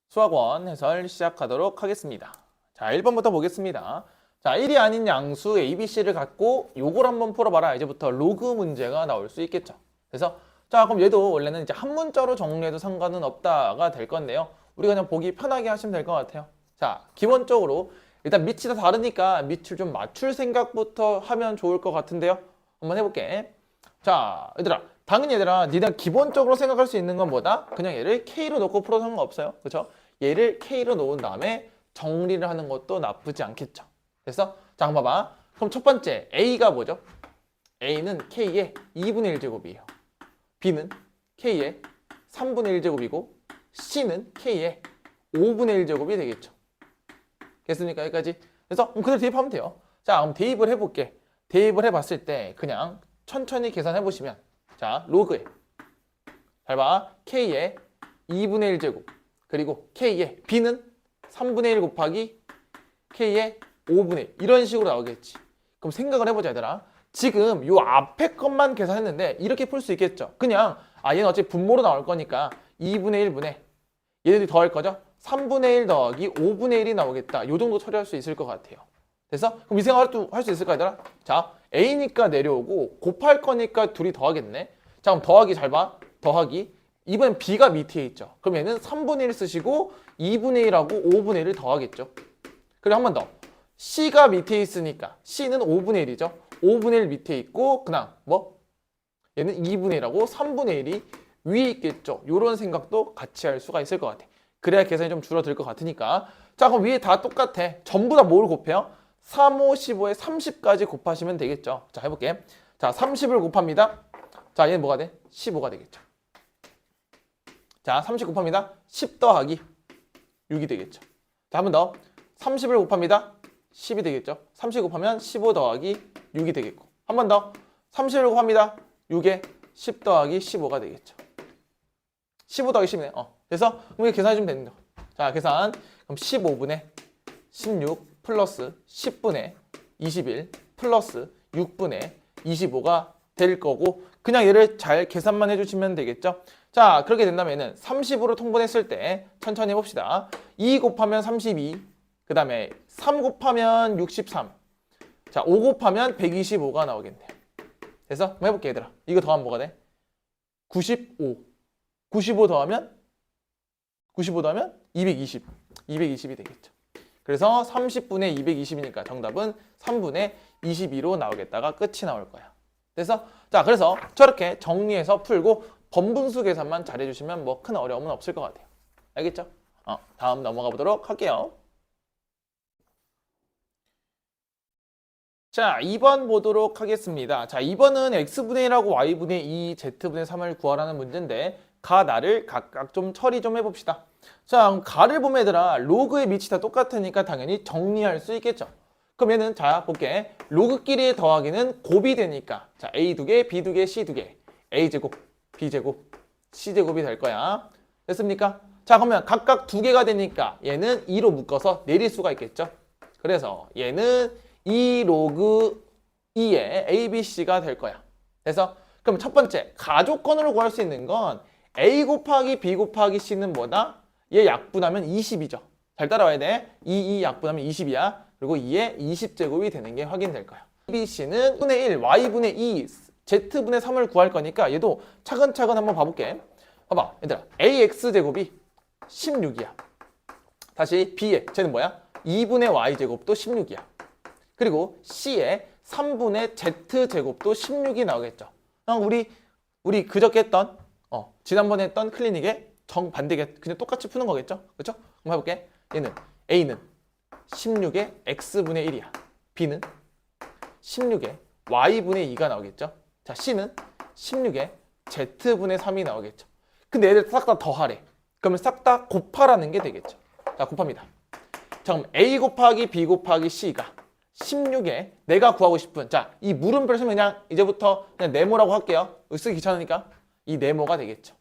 수학원 해설 시작하도록 하겠습니다. 자, 1번부터 보겠습니다. 자, 1이 아닌 양수 ABC를 갖고 요걸 한번 풀어봐라. 이제부터 로그 문제가 나올 수 있겠죠. 그래서 자, 그럼 얘도 원래는 이제 한 문자로 정리해도 상관은 없다가 될 건데요. 우리가 그냥 보기 편하게 하시면 될 것 같아요. 자, 기본적으로 일단 밑이 다 다르니까 밑을 좀 맞출 생각부터 하면 좋을 것 같은데요. 한번 해볼게. 자, 얘들아. 당연히 얘들아, 니네가 기본적으로 생각할 수 있는 건 뭐다? 그냥 얘를 K로 놓고 풀어도 상관없어요. 그렇죠? 얘를 K로 놓은 다음에 정리를 하는 것도 나쁘지 않겠죠. 그래서 자, 한번 봐봐. 그럼 첫 번째 A가 뭐죠? A는 K의 2분의 1제곱이에요. B는 K의 3분의 1제곱이고 C는 K의 5분의 1제곱이 되겠죠. 됐습니까? 여기까지. 그래서 그대로 대입하면 돼요. 자, 그럼 대입을 해볼게. 대입을 해봤을 때 그냥 천천히 계산해보시면 자, 로그에 잘 봐. K의 2분의 1제곱 그리고 K의 B는 3분의 1 곱하기 K의 5분의 1 이런 식으로 나오겠지. 그럼 생각을 해보자 얘들아. 지금 요 앞에 것만 계산했는데 이렇게 풀 수 있겠죠. 그냥 얘는 어차피 분모로 나올 거니까 2분의 1분의 얘네들이 더할 거죠. 3분의 1 더하기 5분의 1이 나오겠다. 요 정도 처리할 수 있을 것 같아요. 그래서 그럼 이 생각을 할 수 있을까 얘들아? 자, A니까 내려오고 곱할 거니까 둘이 더하겠네. 자, 그럼 더하기 잘 봐. 더하기. 이번엔 B가 밑에 있죠. 그럼 얘는 3분의 1 쓰시고 2분의 1하고 5분의 1을 더하겠죠. 그리고 한 번 더. C가 밑에 있으니까 C는 5분의 1이죠. 5분의 1 밑에 있고 그냥 뭐? 얘는 2분의 1하고 3분의 1이 위에 있겠죠. 이런 생각도 같이 할 수가 있을 것 같아. 그래야 계산이 좀 줄어들 것 같으니까. 자, 그럼 위에 다 똑같아. 전부 다 뭘 곱해요? 3, 5, 15에 30까지 곱하시면 되겠죠. 자, 해볼게. 자, 30을 곱합니다. 자, 얘는 뭐가 돼? 15가 되겠죠. 자, 30 곱합니다. 10 더하기 6이 되겠죠. 자, 한 번 더. 30을 곱합니다. 10이 되겠죠. 30 곱하면 15 더하기 6이 되겠고. 한 번 더. 30을 곱합니다. 6에 10 더하기 15가 되겠죠. 15 더하기 10이네. 그래서 이렇게 계산해주면 됩니다. 자, 계산. 그럼 15분의 16 플러스 10분의 21 플러스 6분의 25가 될 거고 그냥 얘를 잘 계산만 해주시면 되겠죠. 자, 그렇게 된다면 30으로 통분했을 때 천천히 해봅시다. 2 곱하면 32 그 다음에 3 곱하면 63 자, 5 곱하면 125가 나오겠네. 그래서 한번 해볼게 얘들아. 이거 더하면 뭐가 돼? 95 95 더하면 220 220이 되겠죠. 그래서 30분의 220이니까 정답은 3분의 22로 나오겠다가 끝이 나올 거야. 그래서 저렇게 정리해서 풀고 번분수 계산만 잘 해주시면 뭐 큰 어려움은 없을 것 같아요. 알겠죠? 다음 넘어가 보도록 할게요. 자, 2번 보도록 하겠습니다. 자, 2번은 x분의 1하고 y분의 2, z분의 3을 구하라는 문제인데 가, 나를 각각 좀 처리 좀 해봅시다. 자, 그럼 가를 보면 얘들아 로그의 밑이 다 똑같으니까 당연히 정리할 수 있겠죠. 그럼 얘는 자, 볼게. 로그끼리의 더하기는 곱이 되니까 자, a 2개, b 2개, c 2개 a제곱, b제곱, c제곱이 될 거야. 됐습니까? 자, 그러면 각각 2개가 되니까 얘는 2로 묶어서 내릴 수가 있겠죠. 그래서 얘는 2 로그 2의 ABC가 될 거야. 그래서 그럼 첫 번째 가족건으로 구할 수 있는 건 A 곱하기 B 곱하기 C는 뭐다? 얘 약분하면 20이죠. 잘 따라와야 돼. 2 약분하면 20이야. 그리고 2의 20제곱이 되는 게 확인될 거야. ABC는 분의 1, Y분의 2, Z분의 3을 구할 거니까 얘도 차근차근 한번 봐볼게. 봐봐 얘들아. AX제곱이 16이야. 다시 B의 쟤는 뭐야? 2분의 Y제곱도 16이야. 그리고 C의 3분의 Z제곱도 16이 나오겠죠. 우리 그저께 했던 지난번에 했던 클리닉의 정반대게 그냥 똑같이 푸는 거겠죠. 그렇죠? 한번 해볼게. 얘는 A는 16의 X분의 1이야. B는 16의 Y분의 2가 나오겠죠. 자, C는 16의 Z분의 3이 나오겠죠. 근데 얘들 싹 다 더하래. 그러면 싹 다 곱하라는 게 되겠죠. 자, 곱합니다. 자, 그럼 A 곱하기 B 곱하기 C가 16에 내가 구하고 싶은 자, 이 물음표를 쓰면 그냥 이제부터 그냥 네모라고 할게요. 쓰기 귀찮으니까 이 네모가 되겠죠.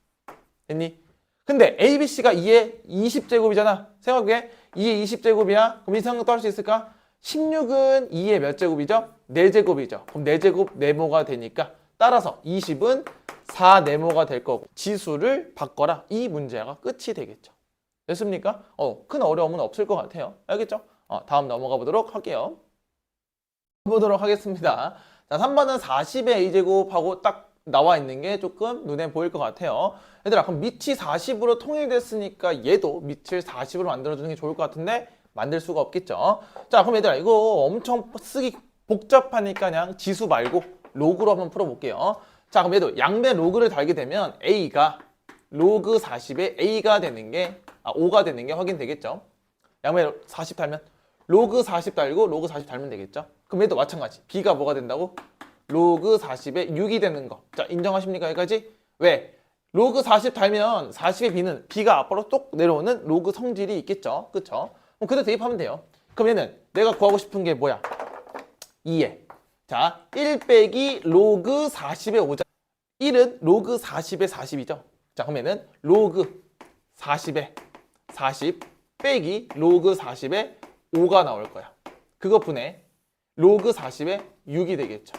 됐니? 근데 ABC가 2의 20제곱이잖아. 생각해. 2의 20제곱이야. 그럼 이 생각도 할 수 있을까? 16은 2의 몇 제곱이죠? 4제곱이죠. 그럼 4제곱 네모가 되니까 따라서 20은 4네모가 될 거고 지수를 바꿔라. 이 문제가 끝이 되겠죠. 됐습니까? 큰 어려움은 없을 것 같아요. 알겠죠? 다음 넘어가 보도록 할게요. 보도록 하겠습니다. 자, 3번은 40의 a제곱하고 딱 나와 있는 게 조금 눈에 보일 것 같아요. 얘들아, 그럼 밑이 40으로 통일됐으니까 얘도 밑을 40으로 만들어주는 게 좋을 것 같은데 만들 수가 없겠죠. 자, 그럼 얘들아, 이거 엄청 쓰기 복잡하니까 그냥 지수 말고 로그로 한번 풀어볼게요. 자, 그럼 얘도 양변 로그를 달게 되면 a가 로그 40에 a가 되는 게 5가 되는 게 확인되겠죠. 양변 40 달면 로그 40 달고 로그 40 달면 되겠죠. 그럼 얘도 마찬가지. b가 뭐가 된다고? 로그 40에 6이 되는 거. 자, 인정하십니까? 여기까지? 왜? 로그 40 달면 40의 b가 앞으로 뚝 내려오는 로그 성질이 있겠죠. 그쵸? 그럼 그대로 대입하면 돼요. 그럼 얘는 내가 구하고 싶은 게 뭐야? 2에. 자, 1 빼기 로그 40의 5자. 1은 로그 40의 40이죠. 자, 그럼 얘는 로그 40의 40 빼기 로그 40의 5가 나올 거야. 그것분의 로그 40의 6이 되겠죠.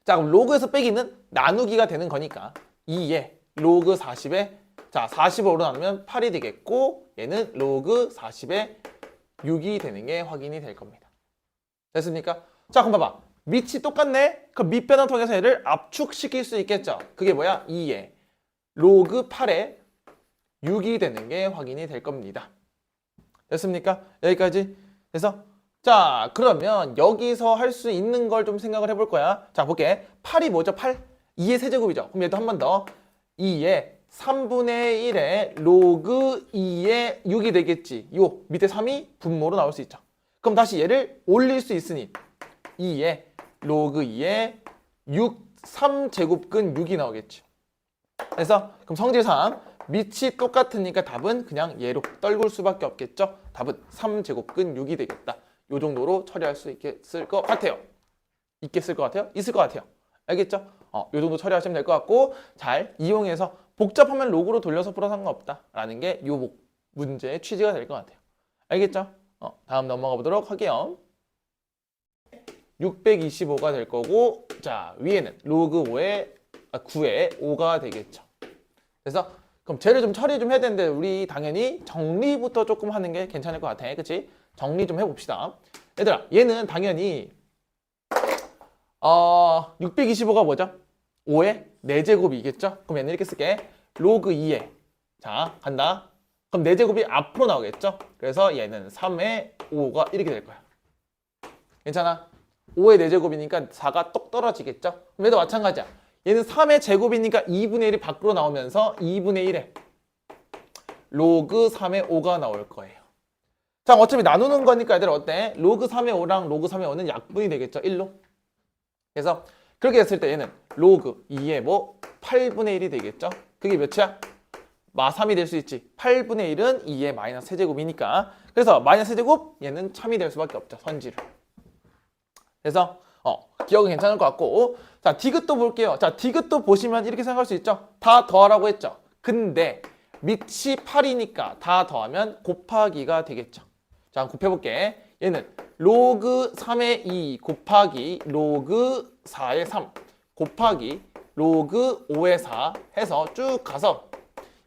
자, 그럼 로그에서 빼기는 나누기가 되는 거니까 2에 로그 40에 자 40으로 나누면 8이 되겠고 얘는 로그 40의 6이 되는 게 확인이 될 겁니다. 됐습니까? 자, 그럼 봐봐. 밑이 똑같네? 그럼 밑변환 통해서 얘를 압축시킬 수 있겠죠. 그게 뭐야? 2에 로그 8에 6이 되는 게 확인이 될 겁니다. 됐습니까? 여기까지. 그래서 자, 그러면 여기서 할 수 있는 걸 좀 생각을 해볼 거야. 자, 볼게. 8이 뭐죠? 8? 2의 세제곱이죠. 그럼 얘도 한 번 더. 2의 3분의 1의 로그 2의 6이 되겠지. 요 밑에 3이 분모로 나올 수 있죠. 그럼 다시 얘를 올릴 수 있으니 2의 로그 2의 6, 3제곱근 6이 나오겠지. 그래서 그럼 성질상 밑이 똑같으니까 답은 그냥 얘로 떨굴 수밖에 없겠죠. 답은 3제곱근 6이 되겠다. 요 정도로 처리할 수 있겠을 것 같아요. 있겠을 것 같아요? 있을 것 같아요. 알겠죠? 요 정도 처리하시면 될 것 같고 잘 이용해서 복잡하면 로그로 돌려서 풀어 상관없다 라는 게 요 문제의 취지가 될 것 같아요. 알겠죠? 다음 넘어가 보도록 할게요. 625가 될 거고 자 위에는 로그 9에 5가 되겠죠. 그래서 그럼 쟤를 좀 처리 좀 해야 되는데 우리 당연히 정리부터 조금 하는 게 괜찮을 것 같아. 그치? 정리 좀 해봅시다. 얘들아 얘는 당연히 625가 뭐죠? 5의 4제곱이겠죠? 그럼 얘는 이렇게 쓸게. 로그 2에 자 간다. 그럼 4제곱이 앞으로 나오겠죠? 그래서 얘는 3의 5가 이렇게 될 거야. 괜찮아? 5의 4제곱이니까 4가 똑 떨어지겠죠? 그럼 얘도 마찬가지야. 얘는 3의 제곱이니까 2분의 1이 밖으로 나오면서 2분의 1에 로그 3의 5가 나올 거예요. 자, 어차피 나누는 거니까 얘들 어때? 로그 3의 5랑 로그 3의 5는 약분이 되겠죠? 1로. 그래서 그렇게 했을 때 얘는 로그 2의 8분의 1이 되겠죠? 그게 몇이야? 3이 될 수 있지. 8분의 1은 2의 마이너스 세제곱이니까. 그래서 마이너스 세제곱 얘는 참이 될 수밖에 없죠. 선지를. 그래서 기억은 괜찮을 것 같고 자 디귿도 볼게요. 자 디귿도 보시면 이렇게 생각할 수 있죠. 다 더하라고 했죠. 근데 밑이 8이니까 다 더하면 곱하기가 되겠죠. 자 곱해볼게. 얘는 로그 3의 2 곱하기 로그 4의 3 곱하기 로그 5의 4 해서 쭉 가서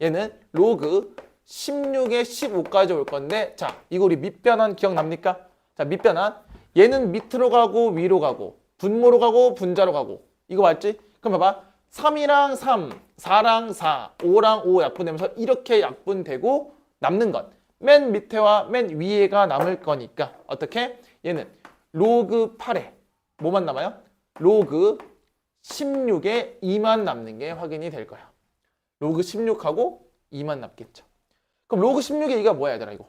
얘는 로그 16의 15까지 올 건데 자 이거 우리 밑변환 기억납니까? 자 밑변환 얘는 밑으로 가고 위로 가고 분모로 가고 분자로 가고 이거 맞지? 그럼 봐봐 3이랑 3, 4랑 4, 5랑 5 약분되면서 이렇게 약분되고 남는 건 맨 밑에와 맨 위에가 남을 거니까 어떻게? 얘는 로그 8에 뭐만 남아요? 로그 16에 2만 남는 게 확인이 될 거야. 로그 16하고 2만 남겠죠. 그럼 로그 16의 2가 뭐야 얘들아 이거?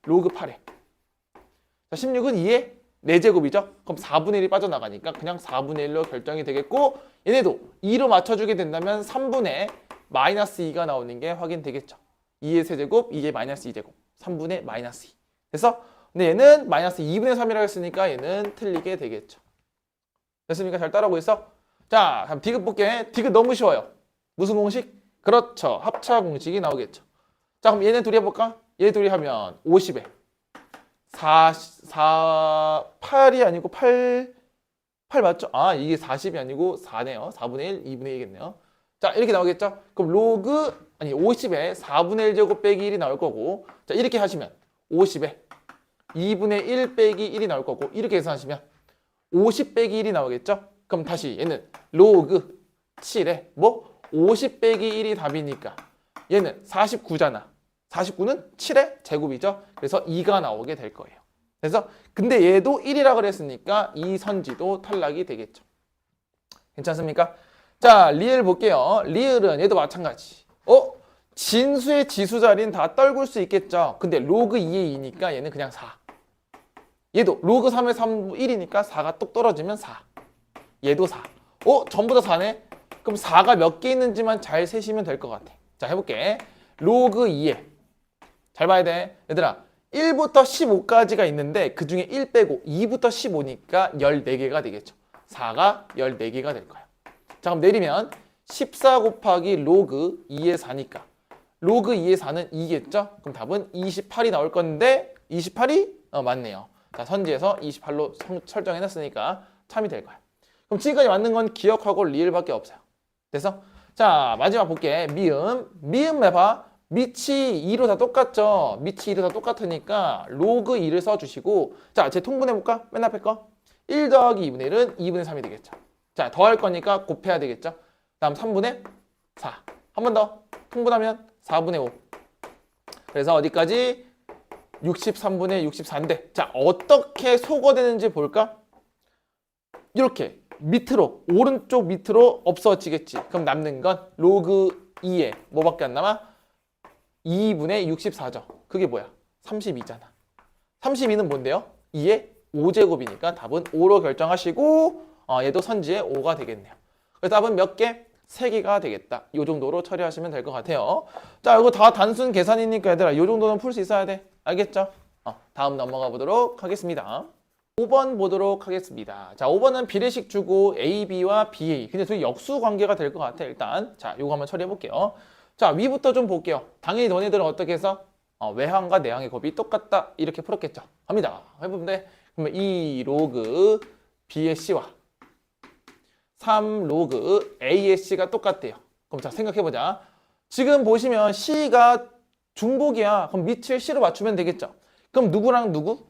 로그 8에 자, 16은 2의 4제곱이죠? 그럼 4분의 1이 빠져나가니까 그냥 4분의 1로 결정이 되겠고 얘네도 2로 맞춰주게 된다면 3분의 마이너스 2가 나오는 게 확인되겠죠. 2의 세제곱, 2의 마이너스 2제곱, 3분의 마이너스 2. 그래서 근데 얘는 마이너스 2분의 3이라고 했으니까 얘는 틀리게 되겠죠. 됐습니까? 잘 따라오고 있어? 자, 그럼 디귿 볼게. 디귿 너무 쉬워요. 무슨 공식? 그렇죠. 합차 공식이 나오겠죠. 자, 그럼 얘네 둘이 해볼까? 얘 둘이 하면 50에 8이 아니고 8 맞죠? 이게 40이 아니고 4네요. 4분의 1, 2분의 1이겠네요. 자, 이렇게 나오겠죠? 그럼 로그 아니 50에 4분의 1제곱 빼기 1이 나올 거고 자 이렇게 하시면 50에 2분의 1 빼기 1이 나올 거고 이렇게 계산하시면 50 빼기 1이 나오겠죠? 그럼 다시 얘는 로그 7에 뭐 50 빼기 1이 답이니까 얘는 49잖아. 49는 7의 제곱이죠. 그래서 2가 나오게 될 거예요. 그래서 근데 얘도 1이라 그랬으니까 이 선지도 탈락이 되겠죠. 괜찮습니까? 자, 리을 볼게요. 리을은 얘도 마찬가지. 진수의 지수 자리는 다 떨굴 수 있겠죠. 근데 로그 2의 2니까 얘는 그냥 4. 얘도 로그 3의 3, 1이니까 4가 똑 떨어지면 4. 얘도 4. 전부 다 4네? 그럼 4가 몇 개 있는지만 잘 세시면 될 것 같아. 자, 해볼게. 로그 2에. 잘 봐야 돼. 얘들아, 1부터 15까지가 있는데 그 중에 1 빼고 2부터 15니까 14개가 되겠죠. 4가 14개가 될 거야. 자, 그럼 내리면 14 곱하기 로그 2의 4니까 로그 2의 4는 2겠죠? 그럼 답은 28이 나올 건데 28이? 맞네요. 자, 선지에서 28로 설정해놨으니까 참이 될 거야. 그럼 지금까지 맞는 건 기억하고 리을밖에 없어요. 됐어? 자, 마지막 볼게. 미음 해봐. 밑이 2로 다 똑같죠? 밑이 2로 다 똑같으니까 로그 2를 써주시고 자, 제 통분해볼까? 맨 앞에 거 1 더하기 2분의 1은 2분의 3이 되겠죠. 자, 더할 거니까 곱해야 되겠죠. 다음 3분의 4. 한 번 더 통분하면 4분의 5. 그래서 어디까지? 63분의 64인데 자, 어떻게 소거되는지 볼까? 이렇게 밑으로 오른쪽 밑으로 없어지겠지. 그럼 남는 건 로그 2에 뭐밖에 안 남아? 2분의 64죠. 그게 뭐야? 32잖아. 32는 뭔데요? 2의 5제곱이니까 답은 5로 결정하시고 얘도 선지의 5가 되겠네요. 그래서 답은 몇 개? 3개가 되겠다. 이 정도로 처리하시면 될 것 같아요. 자, 이거 다 단순 계산이니까 얘들아 이 정도는 풀 수 있어야 돼. 알겠죠? 다음 넘어가 보도록 하겠습니다. 5번 보도록 하겠습니다. 자, 5번은 비례식 주고 A, B와 BA. 근데 둘이 역수 관계가 될 것 같아. 일단 자, 요거 한번 처리해 볼게요. 자, 위부터 좀 볼게요. 당연히 너네들은 어떻게 해서 외항과 내항의 곱이 똑같다 이렇게 풀었겠죠. 갑니다. 해보면 돼. 그러면 2 로그 B의 C와 3 로그 A의 C가 똑같대요. 그럼 자, 생각해보자. 지금 보시면 C가 중복이야. 그럼 밑을 C로 맞추면 되겠죠. 그럼 누구랑 누구?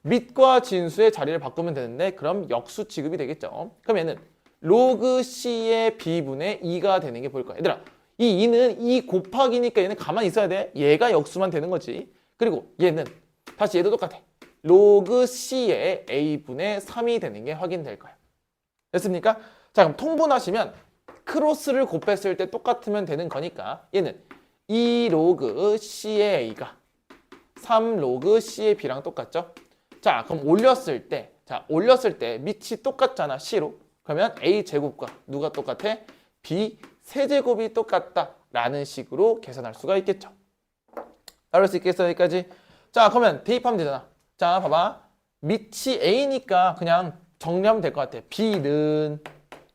밑과 진수의 자리를 바꾸면 되는데 그럼 역수 취급이 되겠죠. 그럼 얘는 로그 C의 B분의 2가 되는 게 보일 거야. 얘들아, 이 2는 2 곱하기니까 얘는 가만히 있어야 돼. 얘가 역수만 되는 거지. 그리고 얘는 다시 얘도 똑같아. 로그 C의 A분의 3이 되는 게 확인될 거야. 됐습니까? 자, 그럼 통분하시면 크로스를 곱했을 때 똑같으면 되는 거니까 얘는 2 로그 C의 A가 3 로그 C의 B랑 똑같죠? 자, 그럼 올렸을 때 밑이 똑같잖아, C로. 그러면 A 제곱과 누가 똑같아? B 세제곱이 똑같다라는 식으로 계산할 수가 있겠죠. 따를 수 있겠어, 여기까지? 자, 그러면 대입하면 되잖아. 자, 봐봐. 밑이 A니까 그냥 정리하면 될 것 같아. B는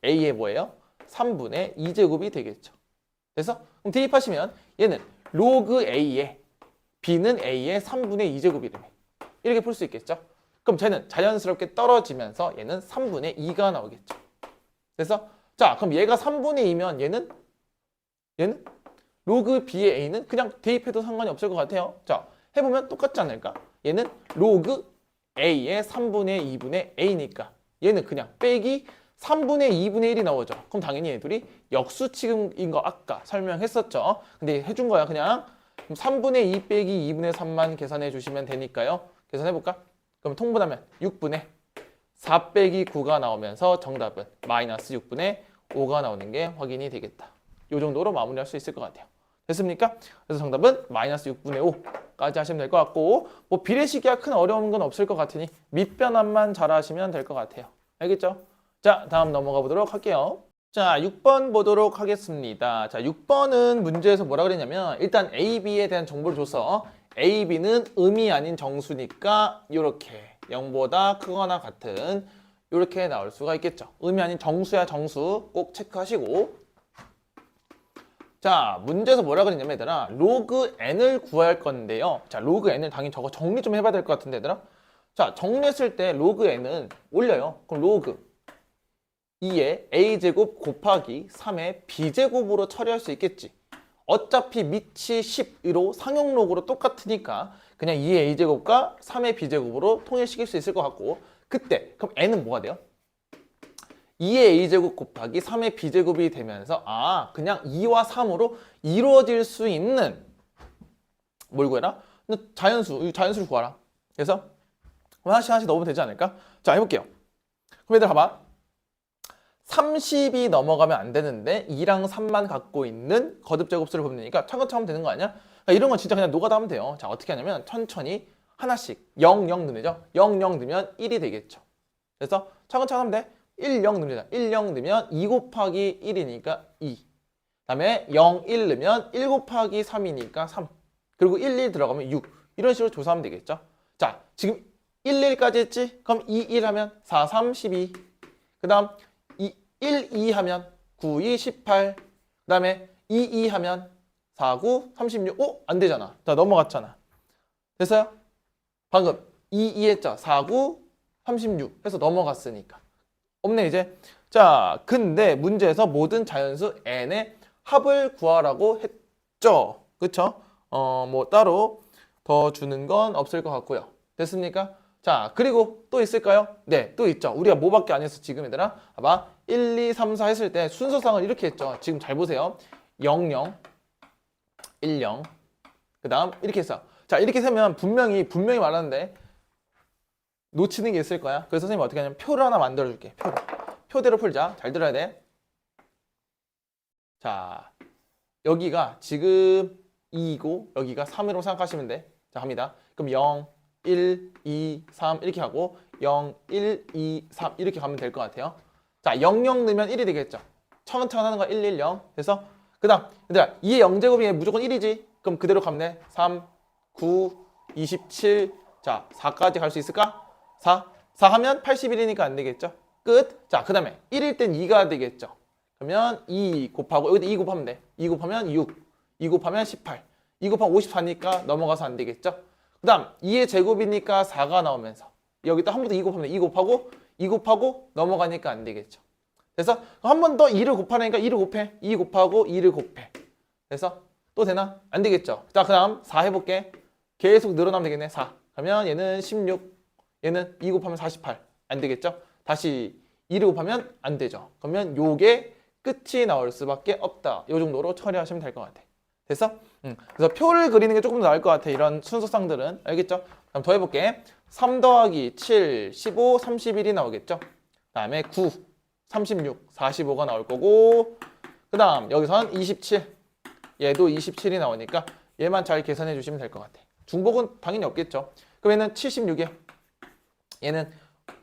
A의 뭐예요? 3분의 2제곱이 되겠죠. 그래서 그럼 대입하시면 얘는 로그 A에 B는 A의 3분의 2제곱이래요. 이렇게 풀 수 있겠죠. 그럼 쟤는 자연스럽게 떨어지면서 얘는 3분의 2가 나오겠죠. 그래서 자, 그럼 얘가 3분의 2면 얘는 로그 B의 A는 그냥 대입해도 상관이 없을 것 같아요. 자, 해보면 똑같지 않을까? 얘는 로그 A의 3분의 2분의 A니까 얘는 그냥 빼기 3분의 2분의 1이 나오죠. 그럼 당연히 얘들이 역수 취급인 거 아까 설명했었죠. 근데 해준 거야, 그냥. 그럼 3분의 2 빼기 2분의 3만 계산해 주시면 되니까요. 계산해볼까? 그럼 통분하면 6분의 4 빼기 9가 나오면서 정답은 마이너스 6분의 5가 나오는 게 확인이 되겠다. 이 정도로 마무리할 수 있을 것 같아요. 됐습니까? 그래서 정답은 마이너스 6분의 5까지 하시면 될 것 같고 뭐 비례식이야 큰 어려운 건 없을 것 같으니 밑변환만 잘 하시면 될 것 같아요. 알겠죠? 자, 다음 넘어가 보도록 할게요. 자, 6번 보도록 하겠습니다. 자, 6번은 문제에서 뭐라 그랬냐면 일단 A, B에 대한 정보를 줘서 A, B는 음이 아닌 정수니까 이렇게 0보다 크거나 같은 이렇게 나올 수가 있겠죠. 음이 아닌 정수야 정수 꼭 체크하시고 자, 문제에서 뭐라 그랬냐면 얘들아 로그 n을 구할 건데요. 자, 로그 n을 당연히 저거 정리 좀 해봐야 될 것 같은데 얘들아. 자, 정리했을 때 로그 n은 올려요. 그럼 로그 2의 a제곱 곱하기 3의 b제곱으로 처리할 수 있겠지. 어차피 밑이 10으로 상용 로그로 똑같으니까 그냥 2의 a제곱과 3의 b제곱으로 통일시킬 수 있을 것 같고, 그때 그럼 n은 뭐가 돼요? 2의 a제곱 곱하기 3의 b제곱이 되면서 그냥 2와 3으로 이루어질 수 있는 뭘 구해라? 자연수를 구하라. 그래서 하나씩 넣으면 되지 않을까? 자, 해볼게요. 그럼 얘들 봐봐. 30이 넘어가면 안 되는데 2랑 3만 갖고 있는 거듭제곱수를 보면 되니까 차근차근 하면 되는 거 아니야? 그러니까 이런 건 진짜 그냥 노가다 하면 돼요. 자, 어떻게 하냐면 천천히 하나씩 0, 0 넣으죠. 0, 0 넣으면 1이 되겠죠. 그래서 차근차근 하면 돼. 1, 0 넣습니다. 1, 0 넣으면 2 곱하기 1이니까 2. 그 다음에 0, 1 넣으면 1 곱하기 3이니까 3. 그리고 1, 1 들어가면 6. 이런 식으로 조사하면 되겠죠. 자, 지금 1, 1까지 했지? 그럼 2, 1 하면 4, 3, 12. 그 다음 1, 2 하면 9, 2, 18. 그 다음에 2, 2 하면 4, 9, 36. 안 되잖아. 자, 넘어갔잖아. 됐어요? 방금 2, 2 했죠? 4, 9, 36 해서 넘어갔으니까. 없네, 이제. 자, 근데 문제에서 모든 자연수 n의 합을 구하라고 했죠. 그쵸? 뭐 따로 더 주는 건 없을 것 같고요. 됐습니까? 자, 그리고 또 있을까요? 네, 또 있죠. 우리가 뭐밖에 안 했어, 지금 얘들아? 봐봐. 1, 2, 3, 4 했을 때 순서상을 이렇게 했죠. 지금 잘 보세요. 0, 0, 1, 0. 그 다음 이렇게 했어. 자, 이렇게 세면 분명히 말하는데 놓치는 게 있을 거야. 그래서 선생님이 어떻게 하냐면 표를 하나 만들어줄게. 표대로 풀자. 잘 들어야 돼. 자, 여기가 지금 2이고 여기가 3으로 생각하시면 돼. 자, 갑니다. 그럼 0, 1, 2, 3 이렇게 하고 0, 1, 2, 3 이렇게 가면 될 것 같아요. 자, 0, 0 넣으면 1이 되겠죠. 차근차근 하는 거 1, 1, 0. 그래서 그 다음 얘들아 2의 0제곱이 무조건 1이지. 그럼 그대로 가면 돼. 3, 9, 27. 자, 4까지 갈 수 있을까? 4 하면 81이니까 안 되겠죠. 끝. 자, 그 다음에 1일 땐 2가 되겠죠. 그러면 2 곱하고 여기다 2 곱하면 돼. 2 곱하면 6, 2 곱하면 18, 2 곱하면 54니까 넘어가서 안 되겠죠. 그 다음 2의 제곱이니까 4가 나오면서 여기다 한 번 더 2 곱하면 돼. 2 곱하고 넘어가니까 안 되겠죠. 그래서 한 번 더 2를 곱하니까 2를 곱해. 2 곱하고 2를 곱해. 그래서 또 되나? 안 되겠죠. 자, 그 다음 4 해볼게. 계속 늘어나면 되겠네. 4. 그러면 얘는 16, 얘는 2 곱하면 48. 안 되겠죠? 다시 2를 곱하면 안 되죠. 그러면 요게 끝이 나올 수밖에 없다. 요 정도로 처리하시면 될 것 같아. 됐어? 그래서 표를 그리는 게 조금 더 나을 것 같아. 이런 순서상들은. 알겠죠? 그럼 더 해볼게. 3 더하기 7, 15, 31이 나오겠죠? 그 다음에 9, 36, 45가 나올 거고, 그 다음 여기선 27. 얘도 27이 나오니까 얘만 잘 계산해 주시면 될 것 같아. 중복은 당연히 없겠죠. 그럼 얘는 76에 얘는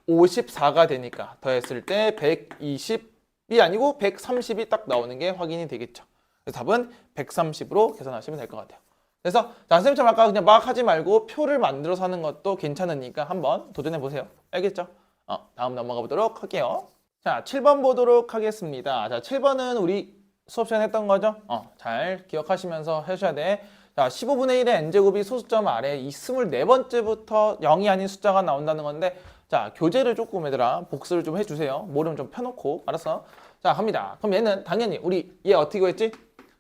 54가 되니까 더했을 때 120이 아니고 130이 딱 나오는 게 확인이 되겠죠. 그래서 답은 130으로 계산하시면 될 것 같아요. 그래서 자, 선생님처럼 아까 그냥 막 하지 말고 표를 만들어서 하는 것도 괜찮으니까 한번 도전해 보세요. 알겠죠? 다음 넘어가 보도록 할게요. 자, 7번 보도록 하겠습니다. 자, 7번은 우리 수업 시간에 했던 거죠? 잘 기억하시면서 해주셔야 돼. 자, 15분의 1의 n제곱이 소수점 아래 이 24번째부터 0이 아닌 숫자가 나온다는 건데, 자, 교재를 조금 얘들아 복습을 좀 해주세요. 모르면 좀 펴놓고. 알았어? 자, 갑니다. 그럼 얘는 당연히 우리 얘 어떻게 구했지?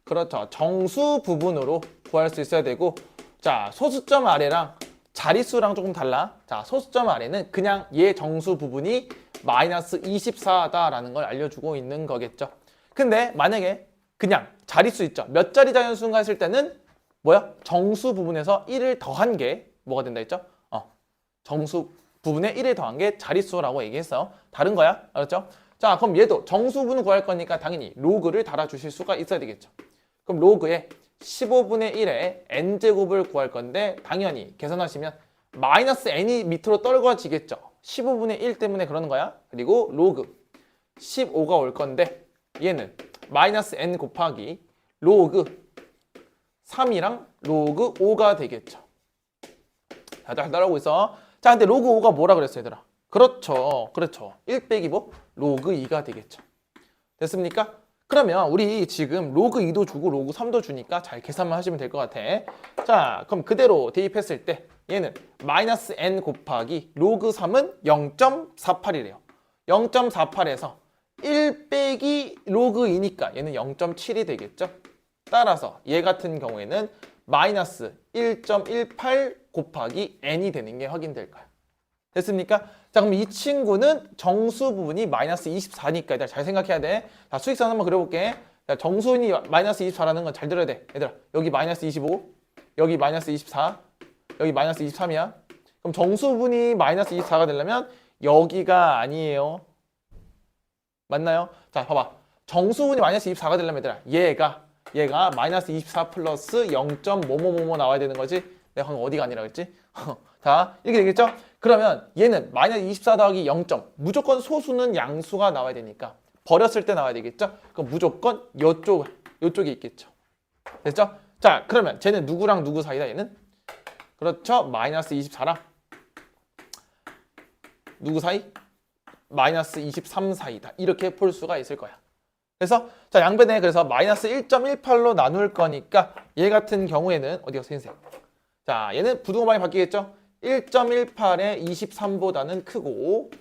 그렇죠. 정수 부분으로 구할 수 있어야 되고, 자, 소수점 아래랑 자릿수랑 조금 달라. 자, 소수점 아래는 그냥 얘 정수 부분이 마이너스 24다라는 걸 알려주고 있는 거겠죠. 근데 만약에 그냥 자릿수 있죠. 몇 자리 자연수인가 했을 때는 뭐야? 정수 부분에서 1을 더한 게 뭐가 된다 했죠? 정수 부분에 1을 더한 게 자릿수라고 얘기했어. 다른 거야. 알았죠? 자, 그럼 얘도 정수 부분을 구할 거니까 당연히 로그를 달아주실 수가 있어야 되겠죠. 그럼 로그에 15분의 1의 n제곱을 구할 건데 당연히 계산하시면 마이너스 n이 밑으로 떨궈지겠죠. 15분의 1 때문에 그러는 거야. 그리고 로그 15가 올 건데 얘는 마이너스 n 곱하기 로그 3이랑 로그 5가 되겠죠. 잘 따라오고 있어. 자, 근데 로그 5가 뭐라 그랬어, 얘들아? 그렇죠. 1 빼기 뭐? 로그 2가 되겠죠. 됐습니까? 그러면 우리 지금 로그 2도 주고 로그 3도 주니까 잘 계산만 하시면 될 것 같아. 자, 그럼 그대로 대입했을 때 얘는 마이너스 n 곱하기 로그 3은 0.48이래요. 0.48에서 1 빼기 로그 2니까 얘는 0.7이 되겠죠. 따라서 얘 같은 경우에는 마이너스 1.18 곱하기 n이 되는 게 확인될 거야. 됐습니까? 자, 그럼 이 친구는 정수 부분이 마이너스 24니까 얘들아 잘 생각해야 돼. 자, 수직선 한번 그려볼게. 자, 정수분이 마이너스 24라는 건 잘 들어야 돼. 얘들아, 여기 마이너스 25, 여기 마이너스 24, 여기 마이너스 23이야. 그럼 정수분이 마이너스 24가 되려면 여기가 아니에요. 맞나요? 자, 봐봐. 정수분이 마이너스 24가 되려면 얘들아, 얘가 마이너스 24 플러스 0.뭐뭐뭐뭐 나와야 되는 거지? 내가 방금 어디가 아니라 그랬지? 자, 이렇게 되겠죠? 그러면 얘는 마이너스 24 더하기 0점. 무조건 소수는 양수가 나와야 되니까 버렸을 때 나와야 되겠죠? 그럼 무조건 요쪽에 있겠죠. 됐죠? 자, 그러면 쟤는 누구랑 누구 사이다, 얘는? 그렇죠? 마이너스 24랑 누구 사이? 마이너스 23 사이다. 이렇게 풀 수가 있을 거야. 그래서 자, 양변에 그래서 마이너스 1.18로 나눌 거니까 얘 같은 경우에는 어디 가서 인생. 자, 얘는 부등호방이 바뀌겠죠? 1.18에 23보다는 크고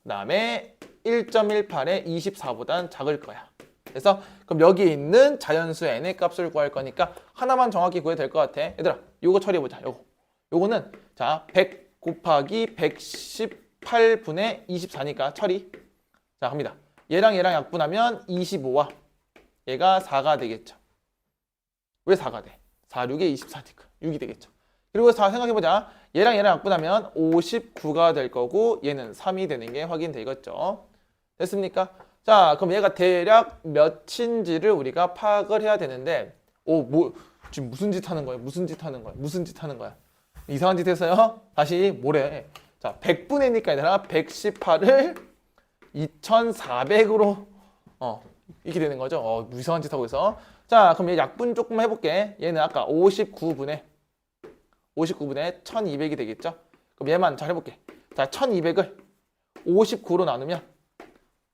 그다음에 1.18에 24보다는 작을 거야. 그래서 그럼 여기 있는 자연수 n의 값을 구할 거니까 하나만 정확히 구해도 될 것 같아. 얘들아, 요거 처리해보자. 요거는 자, 100 곱하기 118분의 24니까 처리. 자, 갑니다. 얘랑 약분하면 25와 얘가 4가 되겠죠. 왜 4가 돼? 4, 6에 24니까 6이 되겠죠. 그리고 자, 생각해보자. 얘랑 약분하면 59가 될 거고 얘는 3이 되는 게 확인되겠죠. 됐습니까? 자, 그럼 얘가 대략 몇인지를 우리가 파악을 해야 되는데 지금 무슨 짓 하는 거예요? 무슨 짓 하는 거야? 이상한 짓 했어요? 다시 뭐래? 자, 100분의 니까 얘들아 118을 2400으로 이렇게 되는 거죠. 이상한 짓 하고 있어. 자, 그럼 얘 약분 조금 해볼게. 얘는 아까 59분의 1200이 되겠죠. 그럼 얘만 잘 해볼게. 자, 1200을 59로 나누면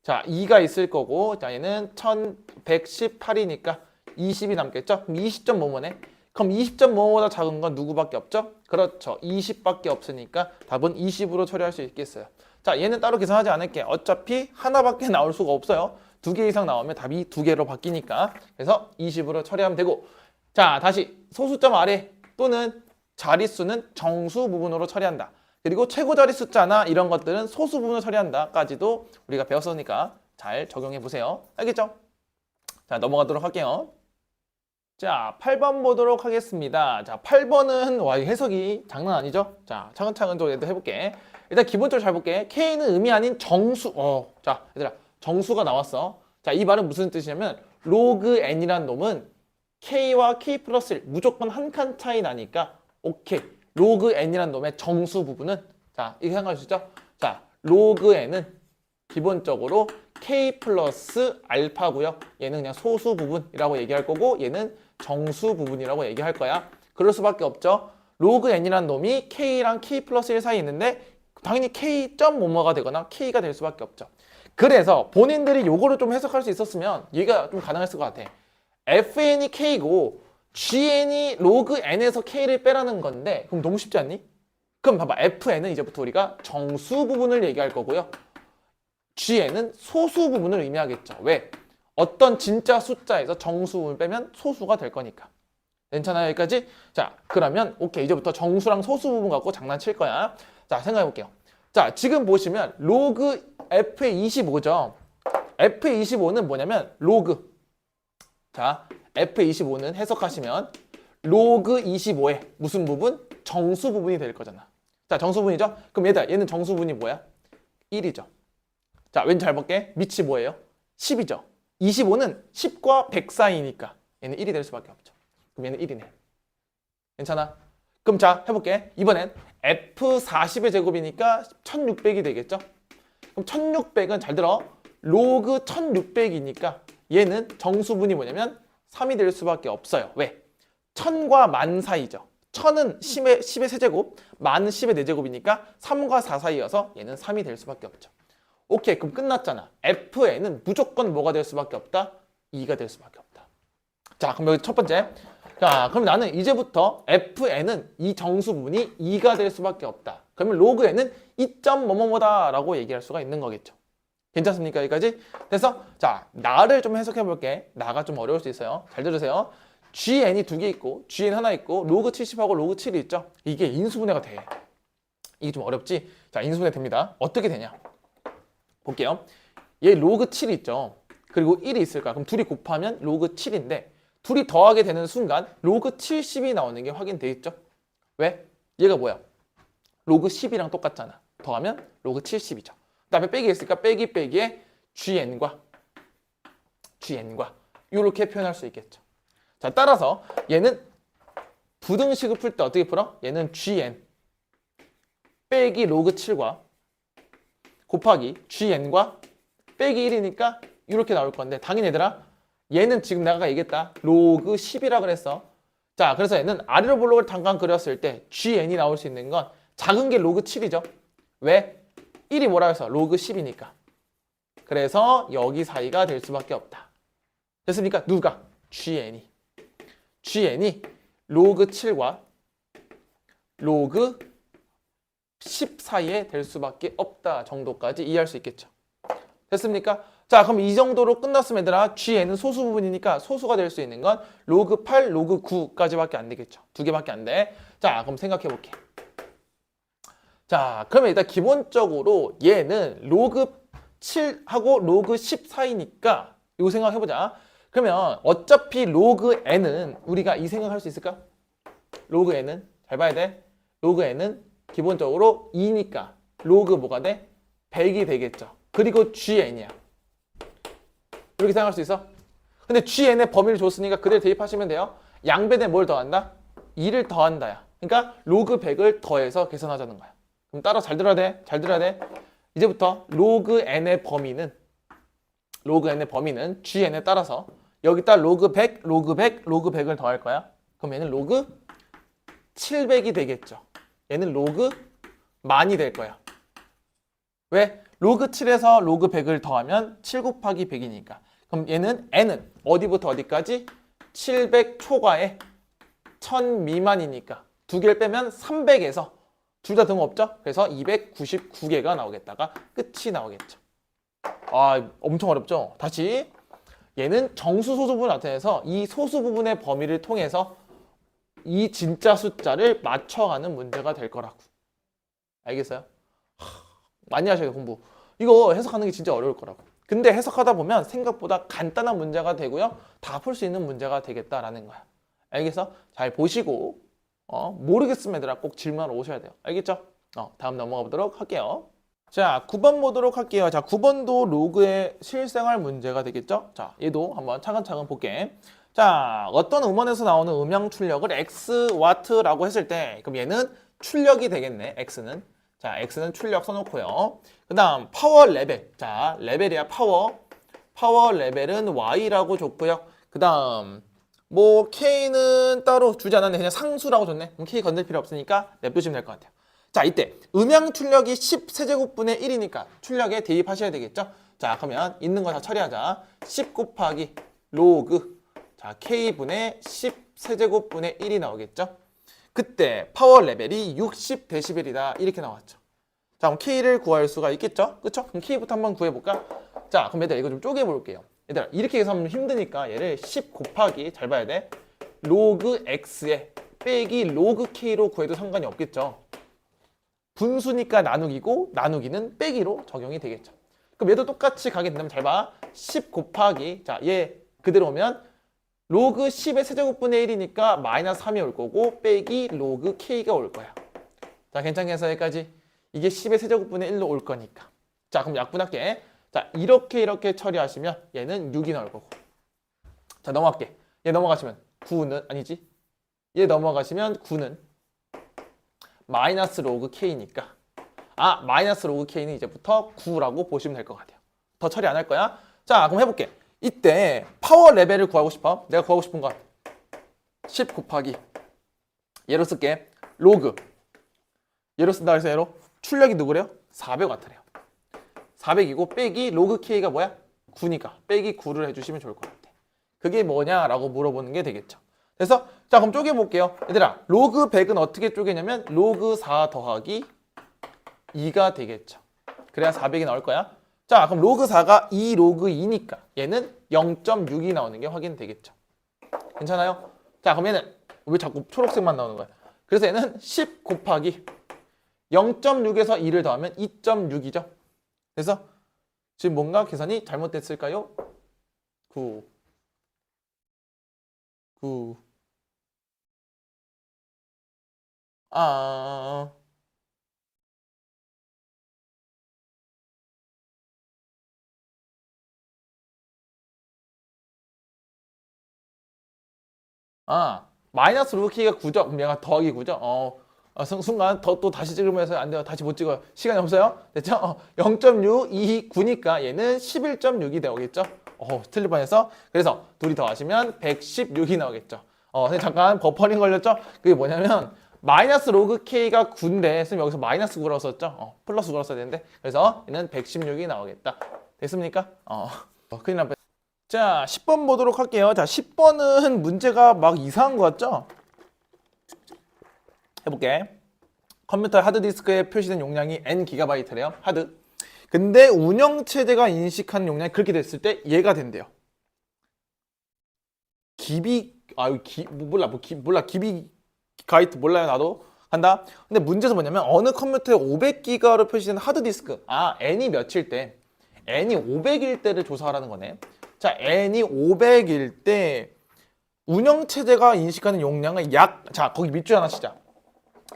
자, 2가 있을 거고 자, 얘는 1118이니까 20이 남겠죠. 그럼 20.5뭐네? 그럼 20.5보다 작은 건 누구밖에 없죠? 그렇죠. 20밖에 없으니까 답은 20으로 처리할 수 있겠어요. 자, 얘는 따로 계산하지 않을게. 어차피 하나밖에 나올 수가 없어요. 2개 이상 나오면 답이 2개로 바뀌니까. 그래서 20으로 처리하면 되고. 자, 다시 소수점 아래 또는 자릿수는 정수 부분으로 처리한다. 그리고 최고 자릿수자나 이런 것들은 소수 부분을 처리한다까지도 우리가 배웠으니까 잘 적용해 보세요. 알겠죠? 자, 넘어가도록 할게요. 자, 8번 보도록 하겠습니다. 자, 8번은 와, 해석이 장난 아니죠? 자, 차근차근 좀 해볼게. 일단 기본적으로 잘 볼게. K는 음이 아닌 정수. 자, 얘들아, 정수가 나왔어. 자, 이 말은 무슨 뜻이냐면 로그 n이란 놈은 K와 K 플러스 1 무조건 한 칸 차이 나니까 오케이. 로그 n이란 놈의 정수 부분은 자, 이렇게 생각할 수 있죠? 자, 로그 n은 기본적으로 K 플러스 알파고요. 얘는 그냥 소수 부분이라고 얘기할 거고 얘는 정수 부분이라고 얘기할 거야. 그럴 수밖에 없죠. 로그 n이란 놈이 K랑 K 플러스 1 사이에 있는데 당연히 K.점 뭐뭐가 되거나 K가 될 수밖에 없죠. 그래서 본인들이 요거를 좀 해석할 수 있었으면 얘가 좀 가능했을 것 같아. fn이 K고 gn이 로그 n에서 K를 빼라는 건데 그럼 너무 쉽지 않니? 그럼 봐봐. fn은 이제부터 우리가 정수 부분을 얘기할 거고요. gn은 소수 부분을 의미하겠죠. 왜? 어떤 진짜 숫자에서 정수 부분을 빼면 소수가 될 거니까. 괜찮아요? 여기까지? 자, 그러면 오케이. 이제부터 정수랑 소수 부분 갖고 장난칠 거야. 자, 생각해 볼게요. 자, 지금 보시면 로그 f의 25죠. f의 25는 뭐냐면 로그. 자, f의 25는 해석하시면 로그 25의 무슨 부분? 정수 부분이 될 거잖아. 자, 정수 부분이죠? 그럼 얘는 정수 부분이 뭐야? 1이죠. 자, 왠지 잘 볼게. 밑이 뭐예요? 10이죠. 25는 10과 100 사이니까 얘는 1이 될 수밖에 없죠. 그럼 얘는 1이네. 괜찮아? 그럼 자, 해볼게. 이번엔 F40의 제곱이니까 1600이 되겠죠? 그럼 1600은 잘 들어. 로그 1600이니까 얘는 정수분이 뭐냐면 3이 될 수밖에 없어요. 왜? 1000과 만 사이죠. 1000은 10의 세제곱, 만은 10의 4제곱이니까 3과 4 사이여서 얘는 3이 될 수밖에 없죠. 오케이, 그럼 끝났잖아. fn은 무조건 뭐가 될 수밖에 없다? 2가 될 수밖에 없다. 자, 그럼 여기 첫 번째. 자, 그럼 나는 이제부터 fn은 이 정수 부분이 2가 될 수밖에 없다. 그러면 로그 n은 2점 뭐뭐뭐다 라고 얘기할 수가 있는 거겠죠. 괜찮습니까? 여기까지? 그래서 자, 나를 좀 해석해 볼게. 나가 좀 어려울 수 있어요. 잘 들으세요. GN이 두 개 있고 GN 하나 있고 로그 70하고 로그 7이 있죠. 이게 인수분해가 돼. 이게 좀 어렵지? 자, 인수분해 됩니다. 어떻게 되냐? 볼게요. 얘 로그 7 있죠. 그리고 1이 있을 거야. 그럼 둘이 곱하면 로그 7인데 둘이 더하게 되는 순간 로그 70이 나오는 게 확인돼 있죠. 왜? 얘가 뭐야? 로그 10이랑 똑같잖아. 더하면 로그 70이죠. 그 다음에 빼기 있으니까 빼기 빼기에 GN과 이렇게 표현할 수 있겠죠. 자, 따라서 얘는 부등식을 풀 때 어떻게 풀어? 얘는 GN 빼기 로그 7과 곱하기 GN과 빼기 1이니까 이렇게 나올 건데 당연히 얘들아 얘는 지금 내가 얘기했다. 로그 10이라 그랬어. 자, 그래서 얘는 아래로 볼록을 잠깐 그렸을 때 GN이 나올 수 있는 건 작은 게 로그 7이죠. 왜? 1이 뭐라 해서 로그 10이니까. 그래서 여기 사이가 될 수밖에 없다. 됐습니까? 누가? GN이 로그 7과 로그 10 사이에 될 수밖에 없다 정도까지 이해할 수 있겠죠. 됐습니까? 자, 그럼 이 정도로 끝났으면 얘들아 GN은 소수 부분이니까 소수가 될 수 있는 건 로그 8, 로그 9까지밖에 안 되겠죠. 두 개밖에 안 돼. 자, 그럼 생각해 볼게. 자, 그러면 일단 기본적으로 얘는 로그 7하고 로그 10 사이니까 이거 생각해 보자. 그러면 어차피 로그 n은 우리가 이 생각할 수 있을까? 로그 n은 잘 봐야 돼. 로그 n은 기본적으로 2니까 로그 뭐가 돼? 100이 되겠죠. 그리고 GN이야. 이렇게 생각할 수 있어? 근데 GN의 범위를 줬으니까 그대로 대입하시면 돼요. 양변에 뭘 더한다? 2를 더한다야. 그러니까 로그 100을 더해서 계산하자는 거야. 그럼 따라 잘 들어야 돼. 잘 들어야 돼. 이제부터 로그 n의 범위는 GN에 따라서 여기다 로그 100, 로그 100, 로그 100을 더할 거야. 그럼 얘는 로그 700이 되겠죠. 얘는 로그 만이 될 거야. 왜? 로그 7에서 로그 100을 더하면 7 곱하기 100이니까. 그럼 얘는 n은 어디부터 어디까지? 700 초과에 1000 미만이니까 두 개를 빼면 300에서 둘 다 등 없죠? 그래서 299개가 나오겠다가 끝이 나오겠죠. 아, 엄청 어렵죠? 다시 얘는 정수 소수 부분을 나타내서 이 소수 부분의 범위를 통해서 이 진짜 숫자를 맞춰가는 문제가 될 거라고. 알겠어요? 많이 하셔야 돼, 공부. 이거 해석하는 게 진짜 어려울 거라고. 근데 해석하다 보면 생각보다 간단한 문제가 되고요. 다 풀 수 있는 문제가 되겠다라는 거야. 알겠어? 잘 보시고 모르겠으면 얘들아 꼭 질문하러 오셔야 돼요. 알겠죠? 다음 넘어가 보도록 할게요. 자, 9번 보도록 할게요. 자, 9번도 로그의 실생활 문제가 되겠죠? 자, 얘도 한번 차근차근 볼게. 자, 어떤 음원에서 나오는 음향 출력을 X 와트라고 했을 때 그럼 얘는 출력이 되겠네. X는. 자, X는 출력 써놓고요. 그 다음 파워 레벨. 자, 레벨이야 파워. 파워 레벨은 Y라고 줬고요. 그 다음 뭐 K는 따로 주지 않았네. 그냥 상수라고 줬네. 그럼 K 건들 필요 없으니까 냅두시면 될 것 같아요. 자, 이때 음향 출력이 10세제곱분의 1이니까 출력에 대입하셔야 되겠죠? 자, 그러면 있는 거 다 처리하자. 10 곱하기 로그 자, K분의 10세제곱분의 1이 나오겠죠? 그때 파워 레벨이 60dB이다 이렇게 나왔죠. 자, 그럼 K를 구할 수가 있겠죠? 그쵸? 그럼 K부터 한번 구해볼까? 자, 그럼 얘들아 이거 좀 쪼개볼게요. 얘들아 이렇게 계산하면 힘드니까 얘를 10 곱하기 잘 봐야 돼. 로그 X에 빼기 로그 K로 구해도 상관이 없겠죠. 분수니까 나누기고 나누기는 빼기로 적용이 되겠죠. 그럼 얘도 똑같이 가게 된다면 잘 봐. 10 곱하기 자, 얘 그대로 오면 로그 10의 세제곱분의 1이니까 마이너스 3이 올 거고 빼기 로그 K가 올 거야. 자, 괜찮겠어? 여기까지. 이게 10의 세제곱분의 1로 올 거니까. 자, 그럼 약분할게. 자, 이렇게 처리하시면 얘는 6이 나올 거고. 자, 넘어갈게. 얘 넘어가시면 9는 아니지. 얘 넘어가시면 9는 마이너스 로그 K니까 마이너스 로그 K는 이제부터 9라고 보시면 될 것 같아요. 더 처리 안 할 거야. 자, 그럼 해볼게. 이때 파워 레벨을 구하고 싶어. 내가 구하고 싶은 건 10 곱하기 얘로 쓸게. 로그 얘로 쓴다 해서 얘로 출력이 누구래요? 400W래요. 400이고 빼기 로그 K가 뭐야? 9니까 빼기 9를 해주시면 좋을 것 같아. 그게 뭐냐라고 물어보는 게 되겠죠. 그래서 자, 그럼 쪼개볼게요. 얘들아 로그 100은 어떻게 쪼개냐면 로그 4 더하기 2가 되겠죠. 그래야 400이 나올 거야. 자, 그럼 로그 4가 2 로그 2니까 얘는 0.6이 나오는 게 확인되겠죠. 괜찮아요? 자, 그럼 얘는 왜 자꾸 초록색만 나오는 거야? 그래서 얘는 10 곱하기 0.6에서 2를 더하면 2.6이죠. 그래서 지금 뭔가 계산이 잘못됐을까요? 9. 아, 마이너스 로그 키가 9죠? 그럼 얘가 더하기 9죠? 순간 또 다시 찍으면서 안 돼요. 다시 못 찍어요. 시간이 없어요. 됐죠? 0.6, 2, 9니까 얘는 11.6이 나오겠죠? 틀릴 뻔해서. 그래서 둘이 더하시면 116이 나오겠죠. 근데 잠깐 버퍼링 걸렸죠? 그게 뭐냐면 마이너스 로그 K가 9인데 선생님 여기서 마이너스 9라고 썼죠? 플러스 9라고 써야 되는데 그래서 얘는 116이 나오겠다. 됐습니까? 큰일 날 뻔. 자, 10번 보도록 할게요. 자, 10번은 문제가 막 이상한 거 같죠? 해볼게. 컴퓨터 하드디스크에 표시된 용량이 N기가바이트래요. 하드. 근데 운영체제가 인식하는 용량이 그렇게 됐을 때 얘가 된대요. 기비가이트 몰라요, 나도. 간다. 근데 문제는 뭐냐면 어느 컴퓨터에 500기가로 표시된 하드디스크. N이 몇일 때? N이 500일 때를 조사하라는 거네. 자, N이 500일 때 운영체제가 인식하는 용량은 자, 거기 밑줄 하나 치자.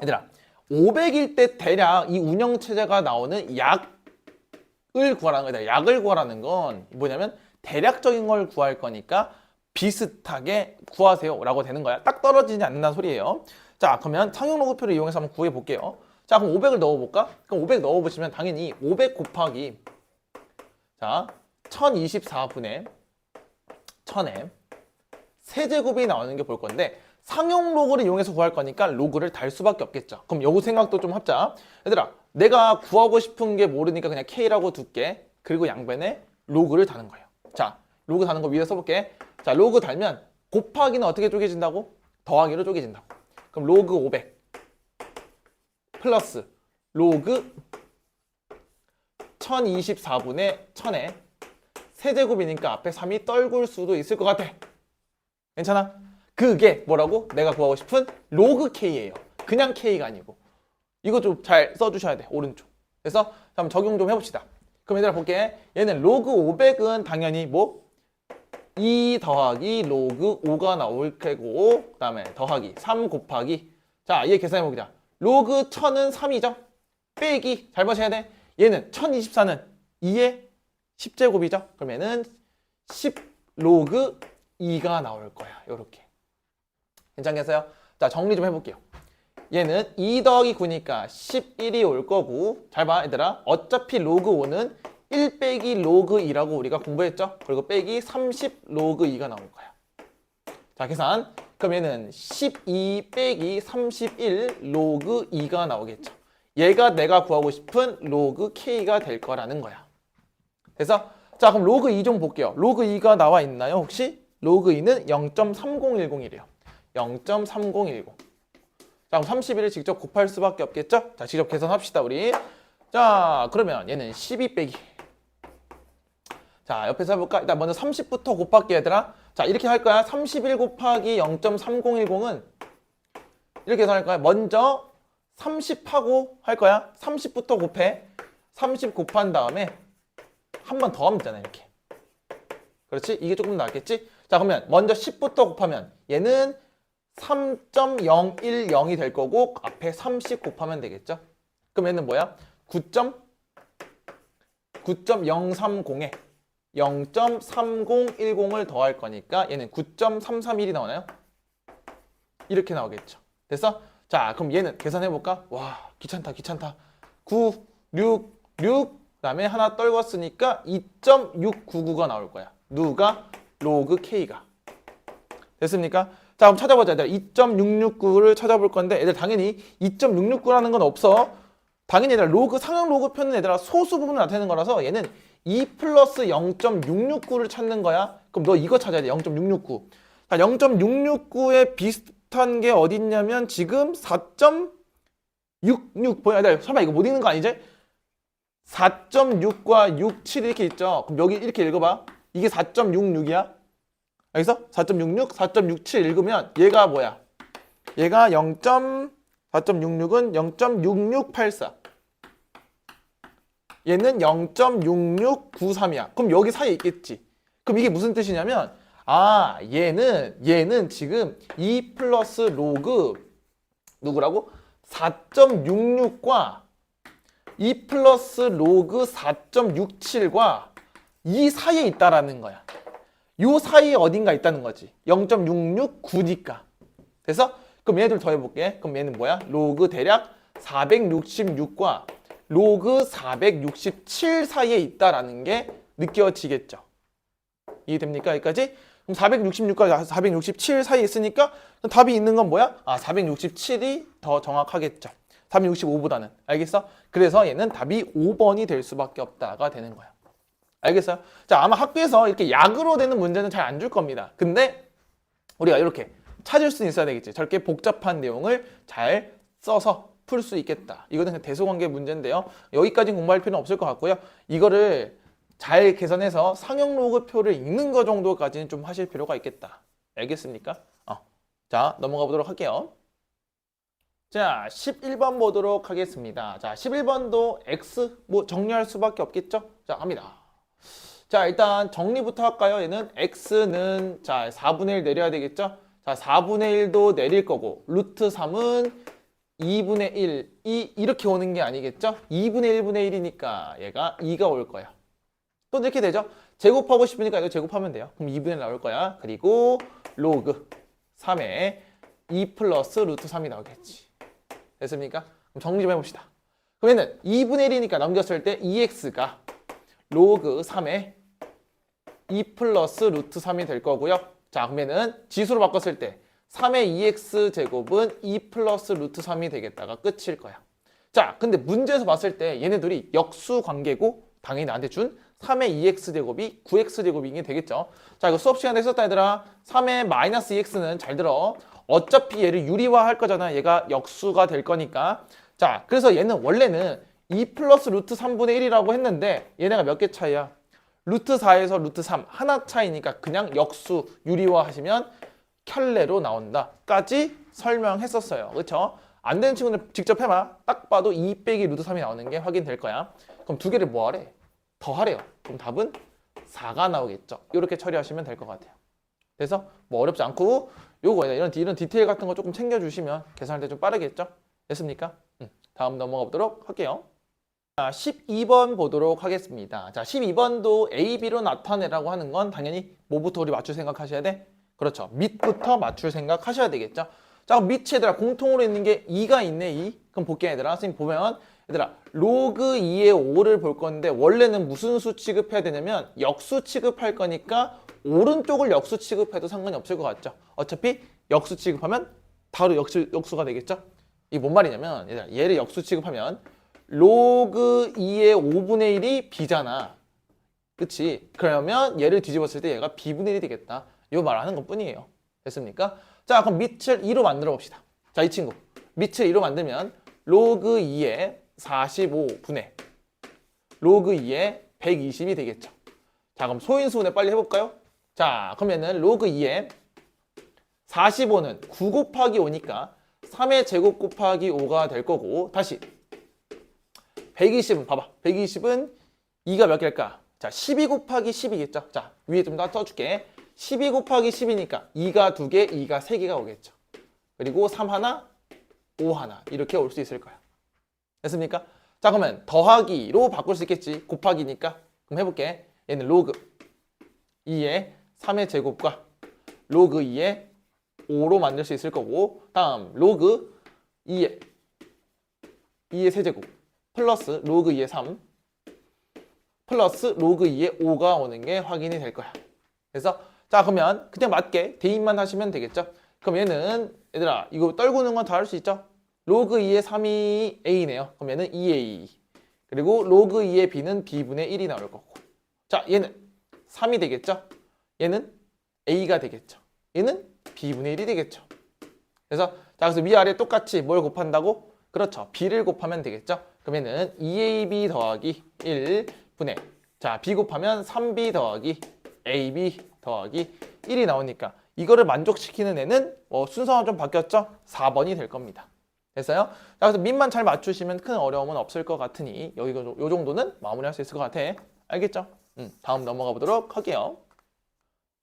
얘들아, 500일 때 대략 이 운영체제가 나오는 약을 구하라는 거다. 약을 구하라는 건 뭐냐면 대략적인 걸 구할 거니까 비슷하게 구하세요 라고 되는 거야. 딱 떨어지지 않는다는 소리예요. 자, 그러면 상용 로그표를 이용해서 한번 구해 볼게요. 자, 그럼 500을 넣어볼까? 그럼 500 넣어보시면 당연히 500 곱하기 자 1024분의 1000에 세제곱이 나오는 게 볼 건데 상용 로그를 이용해서 구할 거니까 로그를 달 수밖에 없겠죠. 그럼 요거 생각도 좀 합자. 얘들아, 내가 구하고 싶은 게 모르니까 그냥 K라고 둘게. 그리고 양변에 로그를 다는 거예요. 자, 로그 다는 거 위에 써볼게. 자, 로그 달면 곱하기는 어떻게 쪼개진다고? 더하기로 쪼개진다고. 그럼 로그 500 플러스 로그 1024분의 1000에 세제곱이니까 앞에 3이 떨굴 수도 있을 것 같아. 괜찮아? 그게 뭐라고? 내가 구하고 싶은 로그 K예요. 그냥 K가 아니고. 이거 좀 잘 써주셔야 돼. 오른쪽. 그래서 한번 적용 좀 해봅시다. 그럼 얘들아 볼게. 얘는 로그 500은 당연히 뭐? 2 더하기 로그 5가 나올 거고 그 다음에 더하기 3 곱하기 자, 얘 계산해보자. 로그 1000은 3이죠? 빼기 잘 보셔야 돼. 얘는 1024는 2의 10제곱이죠? 그러면은 10 로그 2가 나올 거야. 요렇게. 괜찮겠어요? 자, 정리 좀 해볼게요. 얘는 2 더하기 9니까 11이 올 거고 잘 봐, 얘들아. 어차피 로그 5는 1 빼기 로그 2라고 우리가 공부했죠? 그리고 빼기 30 로그 2가 나올 거야. 자, 계산. 그럼 얘는 12 빼기 31 로그 2가 나오겠죠. 얘가 내가 구하고 싶은 로그 K가 될 거라는 거야. 그래서 자, 그럼 로그 2 좀 볼게요. 로그 2가 나와 있나요, 혹시? 로그 2는 0.3010이래요. 0.3010. 자, 그럼 31을 직접 곱할 수밖에 없겠죠? 자, 직접 계산합시다, 우리. 자, 그러면 얘는 12 빼기. 자, 옆에서 해볼까? 일단 먼저 30부터 곱할게, 얘들아. 자, 이렇게 할 거야. 31 곱하기 0.3010은 이렇게 계산할 거야. 먼저 30하고 할 거야. 30부터 곱해. 30 곱한 다음에 한 번 더 하면 되잖아, 이렇게. 그렇지? 이게 조금 낫겠지? 자, 그러면 먼저 10부터 곱하면 얘는 3.010이 될 거고 앞에 30 곱하면 되겠죠? 그럼 얘는 뭐야? 9.030에 0.3010을 더할 거니까 얘는 9.331이 나오나요? 이렇게 나오겠죠. 됐어? 자, 그럼 얘는 계산해볼까? 와, 귀찮다. 9, 6, 6, 그 다음에 하나 떨궜으니까 2.699가 나올 거야. 누가? 로그 K가. 됐습니까? 자, 그럼 찾아보자. 2.669를 찾아볼 건데 애들 당연히 2.669라는 건 없어. 당연히 얘들아 상형 로그표는 얘들아 소수 부분을 나타내는 거라서 얘는 2 플러스 0.669를 찾는 거야. 그럼 너 이거 찾아야 돼. 0.669. 자, 0.669에 비슷한 게 어디 있냐면 지금 4.66 보여. 설마 이거 못 읽는 거 아니지? 4.6과 6, 7 이렇게 있죠. 그럼 여기 이렇게 읽어봐. 이게 4.66이야. 여기서 4.66, 4.67 읽으면 얘가 뭐야? 얘가 4.66은 0.6684. 얘는 0.6693이야. 그럼 여기 사이에 있겠지. 그럼 이게 무슨 뜻이냐면 얘는 지금 2 플러스 로그 누구라고? 4.66과 2 플러스 로그 4.67과 이 사이에 있다라는 거야. 요 사이에 어딘가 있다는 거지. 0.669니까. 그래서 그럼 얘들 더해볼게. 그럼 얘는 뭐야? 로그 대략 466과 로그 467 사이에 있다라는 게 느껴지겠죠. 이해됩니까? 여기까지? 그럼 466과 467 사이에 있으니까 답이 있는 건 뭐야? 467이 더 정확하겠죠. 465보다는. 알겠어? 그래서 얘는 답이 5번이 될 수밖에 없다가 되는 거야. 알겠어요? 자, 아마 학교에서 이렇게 약으로 되는 문제는 잘 안 줄 겁니다. 근데 우리가 이렇게 찾을 수는 있어야 되겠지. 저렇게 복잡한 내용을 잘 써서 풀 수 있겠다. 이거는 그냥 대소관계 문제인데요. 여기까지 공부할 필요는 없을 것 같고요. 이거를 잘 계산해서 상형 로그표를 읽는 거 정도까지는 좀 하실 필요가 있겠다. 알겠습니까? 자, 넘어가 보도록 할게요. 자, 11번 보도록 하겠습니다. 자, 11번도 X 뭐 정리할 수밖에 없겠죠? 자, 갑니다. 자, 일단 정리부터 할까요? 얘는 X는 자 4분의 1 내려야 되겠죠? 자, 4분의 1도 내릴 거고 루트 3은 2분의 1, 이렇게 오는 게 아니겠죠? 2분의 1분의 1이니까 얘가 2가 올 거야. 또 이렇게 되죠? 제곱하고 싶으니까 이거 제곱하면 돼요. 그럼 2분의 1 나올 거야. 그리고 로그 3에 2 플러스 루트 3이 나오겠지. 됐습니까? 그럼 정리 좀 해봅시다. 그러면은 2분의 1이니까 넘겼을 때 2x가 로그 3에 2 플러스 루트 3이 될 거고요. 자, 그러면은 지수로 바꿨을 때 3의 2x 제곱은 2 플러스 루트 3이 되겠다가 끝일 거야. 자, 근데 문제에서 봤을 때 얘네들이 역수 관계고 당연히 나한테 준 3의 2x 제곱이 9x 제곱이 되겠죠. 자, 이거 수업 시간에 했었다 얘들아. 3의 마이너스 2x는 잘 들어. 어차피 얘를 유리화할 거잖아. 얘가 역수가 될 거니까. 자, 그래서 얘는 원래는 2 플러스 루트 3분의 1이라고 했는데 얘네가 몇 개 차이야? 루트 4에서 루트 3 하나 차이니까 그냥 역수 유리화 하시면 켤레로 나온다까지 설명했었어요. 그렇죠? 안 되는 친구들 직접 해봐. 딱 봐도 2 빼기 루트 3이 나오는 게 확인될 거야. 그럼 두 개를 뭐 하래? 더하래요. 그럼 답은 4가 나오겠죠. 이렇게 처리하시면 될 것 같아요. 그래서 뭐 어렵지 않고 요거 이런 디테일 같은 거 조금 챙겨주시면 계산할 때 좀 빠르겠죠? 됐습니까? 다음 넘어가 보도록 할게요. 자, 12번 보도록 하겠습니다. 자, 12번도 A, B로 나타내라고 하는 건 당연히 뭐부터 우리 맞출 생각하셔야 돼? 그렇죠. 밑부터 맞출 생각하셔야 되겠죠. 자, 그럼 밑에 얘들아 공통으로 있는 게 2가 있네. 2. 그럼 볼게 얘들아. 선생님 보면 얘들아 로그 2의 5를 볼 건데 원래는 무슨 수 취급해야 되냐면 역수 취급할 거니까 오른쪽을 역수 취급해도 상관이 없을 것 같죠. 어차피 역수 취급하면 바로 역수가 되겠죠. 이게 뭔 말이냐면 얘들아 얘를 역수 취급하면 로그 2의 5분의 1이 B잖아. 그치? 그러면 얘를 뒤집었을 때 얘가 B분의 1이 되겠다. 이 말 하는 것 뿐이에요. 됐습니까? 자, 그럼 밑을 2로 만들어 봅시다. 자, 이 친구. 밑을 2로 만들면 로그 2의 45분의 로그 2의 120이 되겠죠. 자, 그럼 소인수분해 빨리 해볼까요? 자, 그러면은 로그 2의 45는 9 곱하기 5니까 3의 제곱 곱하기 5가 될 거고 다시 120은 봐봐. 120은 2가 몇 개일까? 자, 12 곱하기 10이겠죠. 자, 위에 좀 더 써줄게. 12 곱하기 10이니까 2가 2개, 2가 3개가 오겠죠. 그리고 3 하나, 5 하나 이렇게 올 수 있을 거야. 됐습니까? 자, 그러면 더하기로 바꿀 수 있겠지. 곱하기니까. 그럼 해볼게. 얘는 로그 2의 3의 제곱과 로그 2의 5로 만들 수 있을 거고 다음 로그 2의 세제곱 플러스 로그 2의 3 플러스 로그 2의 5가 오는 게 확인이 될 거야. 그래서 자, 그러면 그냥 맞게 대입만 하시면 되겠죠. 그럼 얘는 얘들아 이거 떨구는 건 다 할 수 있죠. 로그 2의 3이 A네요. 그럼 얘는 2A 그리고 로그 2의 B는 B분의 1이 나올 거고 자, 얘는 3이 되겠죠. 얘는 A가 되겠죠. 얘는 B분의 1이 되겠죠. 그래서 자, 그래서 위아래 똑같이 뭘 곱한다고? 그렇죠. B를 곱하면 되겠죠. 그러면은 2AB 더하기 1분의 자, B 곱하면 3B 더하기 AB 더하기 1이 나오니까 이거를 만족시키는 애는 순서가 좀 바뀌었죠? 4번이 될 겁니다. 됐어요? 자, 그래서 밑만 잘 맞추시면 큰 어려움은 없을 것 같으니 여기 요 정도는 마무리할 수 있을 것 같아. 알겠죠? 다음 넘어가 보도록 할게요.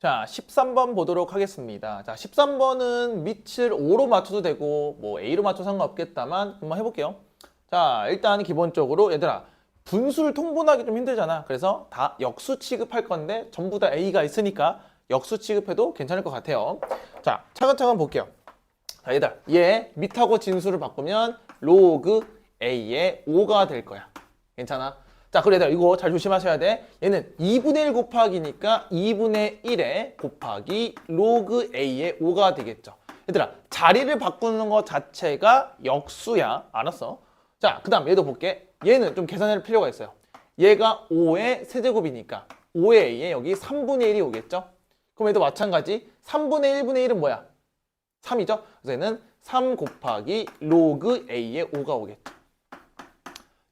자, 13번 보도록 하겠습니다. 자, 13번은 밑을 5로 맞춰도 되고 뭐 A로 맞춰도 상관없겠다만 한번 해볼게요. 자, 일단 기본적으로 얘들아 분수를 통분하기 좀 힘들잖아. 그래서 다 역수 취급할 건데 전부 다 A가 있으니까 역수 취급해도 괜찮을 것 같아요. 자, 차근차근 볼게요. 자, 얘들아 얘 밑하고 진수를 바꾸면 로그 A의 5가 될 거야. 괜찮아? 자, 그리고 얘들아 이거 잘 조심하셔야 돼. 얘는 2분의 1 곱하기니까 2분의 1에 곱하기 로그 A의 5가 되겠죠. 얘들아 자리를 바꾸는 것 자체가 역수야. 알았어? 자, 그 다음 얘도 볼게. 얘는 좀 계산할 필요가 있어요. 얘가 5의 세제곱이니까 5의 A에 여기 3분의 1이 오겠죠? 그럼 얘도 마찬가지 3분의 1분의 1은 뭐야? 3이죠? 그래서 얘는 3 곱하기 로그 A의 5가 오겠죠.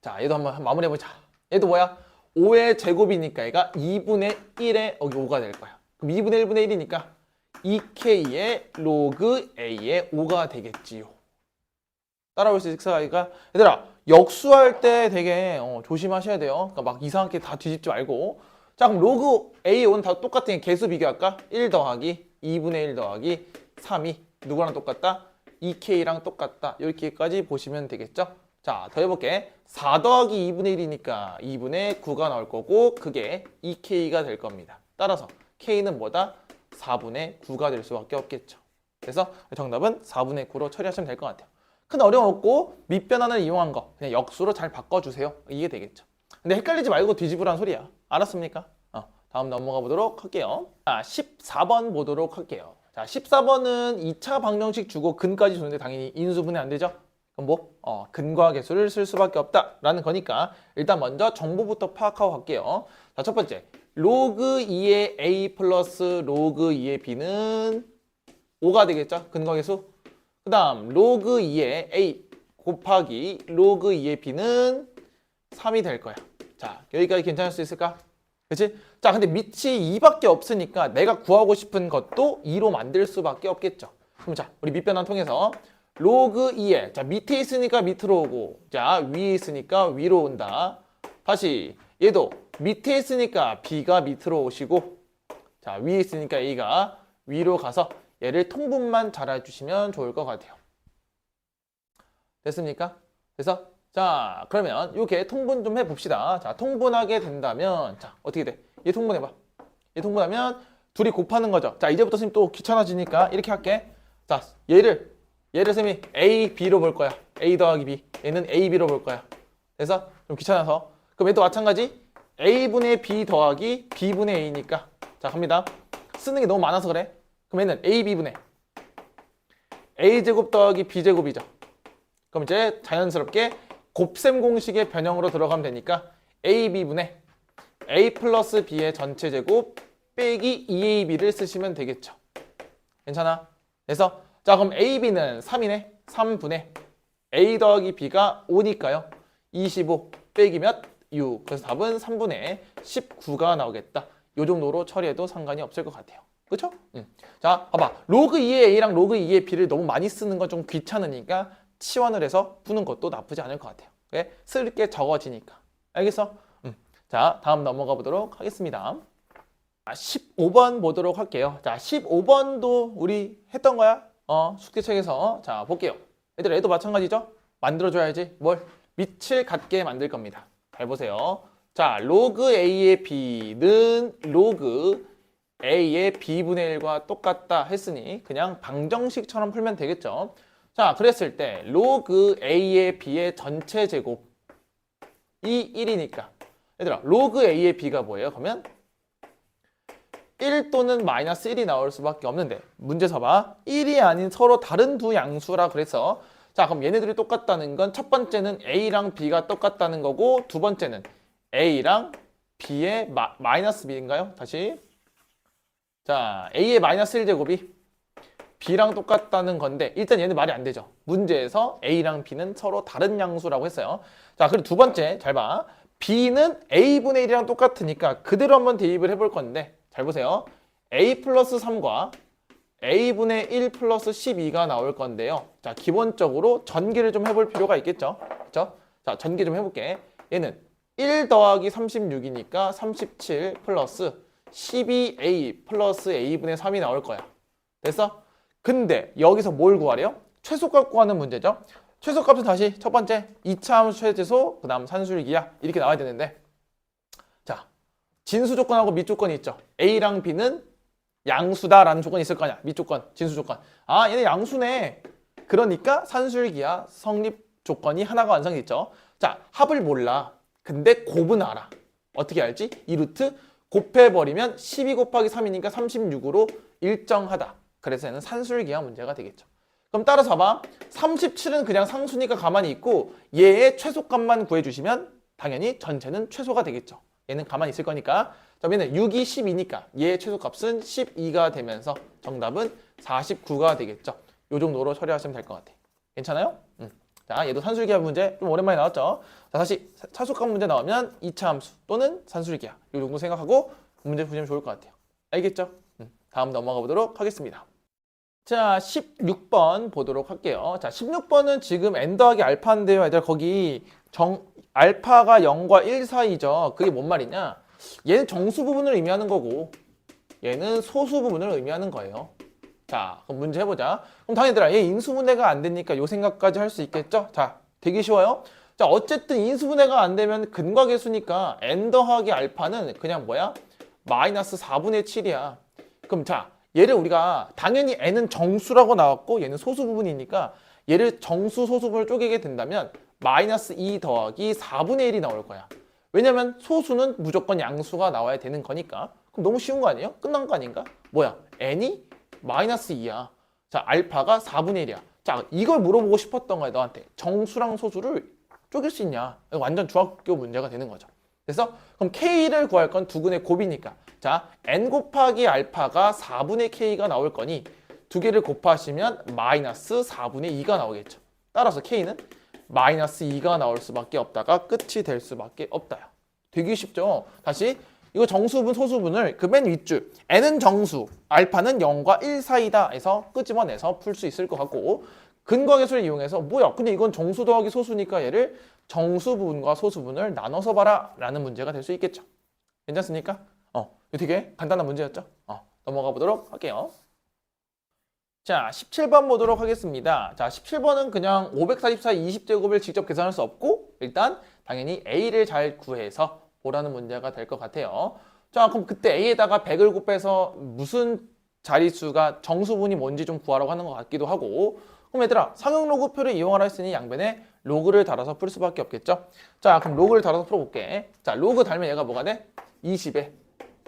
자, 얘도 한번 마무리해보자. 얘도 뭐야? 5의 제곱이니까 얘가 2분의 1에 여기 5가 될 거야. 그럼 2분의 1분의 1이니까 2K의 로그 A의 5가 되겠지요. 따라올 수 있을까? 얘들아 역수할 때 되게 조심하셔야 돼요. 그러니까 막 이상하게 다 뒤집지 말고. 자, 그럼 로그 A, 5는 다 똑같으니 개수 비교할까? 1 더하기 2분의 1 더하기 3이 누구랑 똑같다? 2K랑 똑같다. 이렇게까지 보시면 되겠죠? 자, 더 해볼게. 4 더하기 2분의 1이니까 2분의 9가 나올 거고 그게 2K가 될 겁니다. 따라서 K는 뭐다? 4분의 9가 될 수밖에 없겠죠. 그래서 정답은 4분의 9로 처리하시면 될 것 같아요. 큰 어려움 없고 밑변환을 이용한 거 그냥 역수로 잘 바꿔주세요. 이게 되겠죠. 근데 헷갈리지 말고 뒤집으란 소리야. 알았습니까? 다음 넘어가 보도록 할게요. 자, 14번 보도록 할게요. 자, 14번은 2차 방정식 주고 근까지 주는데 당연히 인수분해 안 되죠? 그럼 뭐? 근과 계수를 쓸 수밖에 없다라는 거니까 일단 먼저 정보부터 파악하고 갈게요. 자, 첫 번째. 로그 2의 A 플러스 로그 2의 B는 5가 되겠죠? 근과 계수. 그 다음 로그 2의 A 곱하기 로그 2의 B는 3이 될 거야. 자, 여기까지 괜찮을 수 있을까? 그치? 자, 근데 밑이 2밖에 없으니까 내가 구하고 싶은 것도 2로 만들 수밖에 없겠죠. 그럼 자, 우리 밑변환 통해서 로그 2에 자 밑에 있으니까 밑으로 오고 자 위에 있으니까 위로 온다. 다시 얘도 밑에 있으니까 B가 밑으로 오시고 자 위에 있으니까 A가 위로 가서 얘를 통분만 잘 해주시면 좋을 것 같아요. 됐습니까? 그래서 자 그러면 이렇게 통분 좀 해봅시다. 자 통분하게 된다면 자 어떻게 돼? 얘 통분해봐. 얘 통분하면 둘이 곱하는 거죠. 자 이제부터 선생님 또 귀찮아지니까 이렇게 할게. 자 얘를 선생님이 A, B로 볼 거야. A 더하기 B. 얘는 A, B로 볼 거야. 그래서 좀 귀찮아서. 그럼 얘도 마찬가지 A분의 B 더하기 B분의 A니까 자 갑니다. 쓰는 게 너무 많아서 그래. 그럼 얘는 A, B분의 A제곱 더하기 B제곱이죠. 그럼 이제 자연스럽게 곱셈 공식의 변형으로 들어가면 되니까 A, B분의 A 플러스 B의 전체 제곱 빼기 2AB를 쓰시면 되겠죠. 괜찮아? 그래서 자 그럼 A, B는 3이네. 3분의 A 더하기 B가 5니까요. 25 빼기 몇? 6. 그래서 답은 3분의 19가 나오겠다. 이 정도로 처리해도 상관이 없을 것 같아요. 그쵸? 자 봐봐. 로그 2의 A랑 로그 2의 B를 너무 많이 쓰는 건 좀 귀찮으니까 치환을 해서 푸는 것도 나쁘지 않을 것 같아요. 왜? 쓸 게 적어지니까. 알겠어? 자 다음 넘어가 보도록 하겠습니다. 15번 보도록 할게요. 자 15번도 우리 했던 거야. 숙제책에서 자 볼게요. 얘들아 얘도 마찬가지죠? 만들어줘야지. 뭘? 밑을 같게 만들 겁니다. 잘 보세요. 자 로그 A의 B는 로그 A의 B분의 1과 똑같다 했으니 그냥 방정식처럼 풀면 되겠죠. 자 그랬을 때 로그 A의 B의 전체 제곱이 1이니까 얘들아 로그 A의 B가 뭐예요? 그러면 1 또는 마이너스 1이 나올 수밖에 없는데 문제 서봐. 1이 아닌 서로 다른 두 양수라 그래서 자 그럼 얘네들이 똑같다는 건 첫 번째는 A랑 B가 똑같다는 거고 두 번째는 A랑 B의 마이너스 B인가요? 다시 자 A의 마이너스 1제곱이 B랑 똑같다는 건데 일단 얘는 말이 안 되죠. 문제에서 A랑 B는 서로 다른 양수라고 했어요. 자 그리고 두 번째 잘 봐. B는 A분의 1이랑 똑같으니까 그대로 한번 대입을 해볼 건데 잘 보세요. a 플러스 3과 a분의 1 플러스 12가 나올 건데요. 자, 기본적으로 전개를 좀 해볼 필요가 있겠죠. 그렇죠? 자, 전개 좀 해볼게. 얘는 1 더하기 36이니까 37 플러스 12a 플러스 a분의 3이 나올 거야. 됐어? 근데 여기서 뭘 구하래요? 최소값 구하는 문제죠. 최소값은 다시 첫 번째 2차 함수 최대소, 그 다음 산술기하 이렇게 나와야 되는데, 자, 진수 조건하고 밑 조건이 있죠. a랑 b는 양수다라는 조건이 있을 거냐. 밑 조건, 진수 조건. 아, 얘네 양수네. 그러니까 산술기하 성립 조건이 하나가 완성이 됐죠. 자, 합을 몰라. 근데 곱은 알아. 어떻게 알지? 이 루트 곱해버리면 12 곱하기 3이니까 36으로 일정하다. 그래서 얘는 산술기하 문제가 되겠죠. 그럼 따라서 봐봐. 37은 그냥 상수니까 가만히 있고 얘의 최소값만 구해주시면 당연히 전체는 최소가 되겠죠. 얘는 가만히 있을 거니까. 자, 얘는 6이 12니까 얘의 최소값은 12가 되면서 정답은 49가 되겠죠. 이 정도로 처리하시면 될 것 같아. 괜찮아요? 자, 얘도 산술기하 문제 좀 오랜만에 나왔죠. 자, 다시 차수값 문제 나오면 2차 함수 또는 산술기하 이 정도 생각하고 문제 푸시면 좋을 것 같아요. 알겠죠? 다음 넘어가 보도록 하겠습니다. 자, 16번 보도록 할게요. 자, 16번은 지금 n 더하기 알파인데요. 얘들 거기 알파가 0과 1 사이죠. 그게 뭔 말이냐? 얘는 정수 부분을 의미하는 거고 얘는 소수 부분을 의미하는 거예요. 자, 그럼 문제 해보자. 그럼 당연히들아, 얘 인수분해가 안 되니까 요 생각까지 할 수 있겠죠? 자, 되게 쉬워요. 자, 어쨌든 인수분해가 안 되면 근과계수니까 n 더하기 알파는 그냥 뭐야? 마이너스 4분의 7이야. 그럼 자, 얘를 우리가 당연히 n은 정수라고 나왔고 얘는 소수 부분이니까 얘를 정수 소수 부분을 쪼개게 된다면 마이너스 2 더하기 4분의 1이 나올 거야. 왜냐면 소수는 무조건 양수가 나와야 되는 거니까. 그럼 너무 쉬운 거 아니에요? 끝난 거 아닌가? 뭐야? n이 마이너스 2야. 자, 알파가 4분의 1이야. 자, 이걸 물어보고 싶었던 거야, 너한테. 정수랑 소수를 쪼갤 수 있냐? 이거 완전 중학교 문제가 되는 거죠. 그래서 그럼 k를 구할 건 두근의 곱이니까. 자, n 곱하기 알파가 4분의 k가 나올 거니 두 개를 곱하시면 마이너스 4분의 2가 나오겠죠. 따라서 k는 마이너스 2가 나올 수밖에 없다가 끝이 될 수밖에 없다요. 되게 쉽죠? 다시 이거 정수분 소수분을 그 맨 윗줄 n은 정수, 알파는 0과 1 사이다 해서 끄집어내서 풀 수 있을 것 같고 근거계수를 이용해서 뭐야? 근데 이건 정수 더하기 소수니까 얘를 정수분과 소수분을 나눠서 봐라 라는 문제가 될 수 있겠죠. 괜찮습니까? 이거 되게 간단한 문제였죠? 넘어가 보도록 할게요. 자, 17번 보도록 하겠습니다. 자, 17번은 그냥 544 20제곱을 직접 계산할 수 없고 일단 당연히 A를 잘 구해서 보라는 문제가 될 것 같아요. 자, 그럼 그때 A에다가 100을 곱해서 무슨 자릿수가 정수분이 뭔지 좀 구하라고 하는 것 같기도 하고 그럼 얘들아, 상용로그표를 이용하라 했으니 양변에 로그를 달아서 풀 수밖에 없겠죠? 자, 그럼 로그를 달아서 풀어볼게. 자, 로그 달면 얘가 뭐가 돼? 20에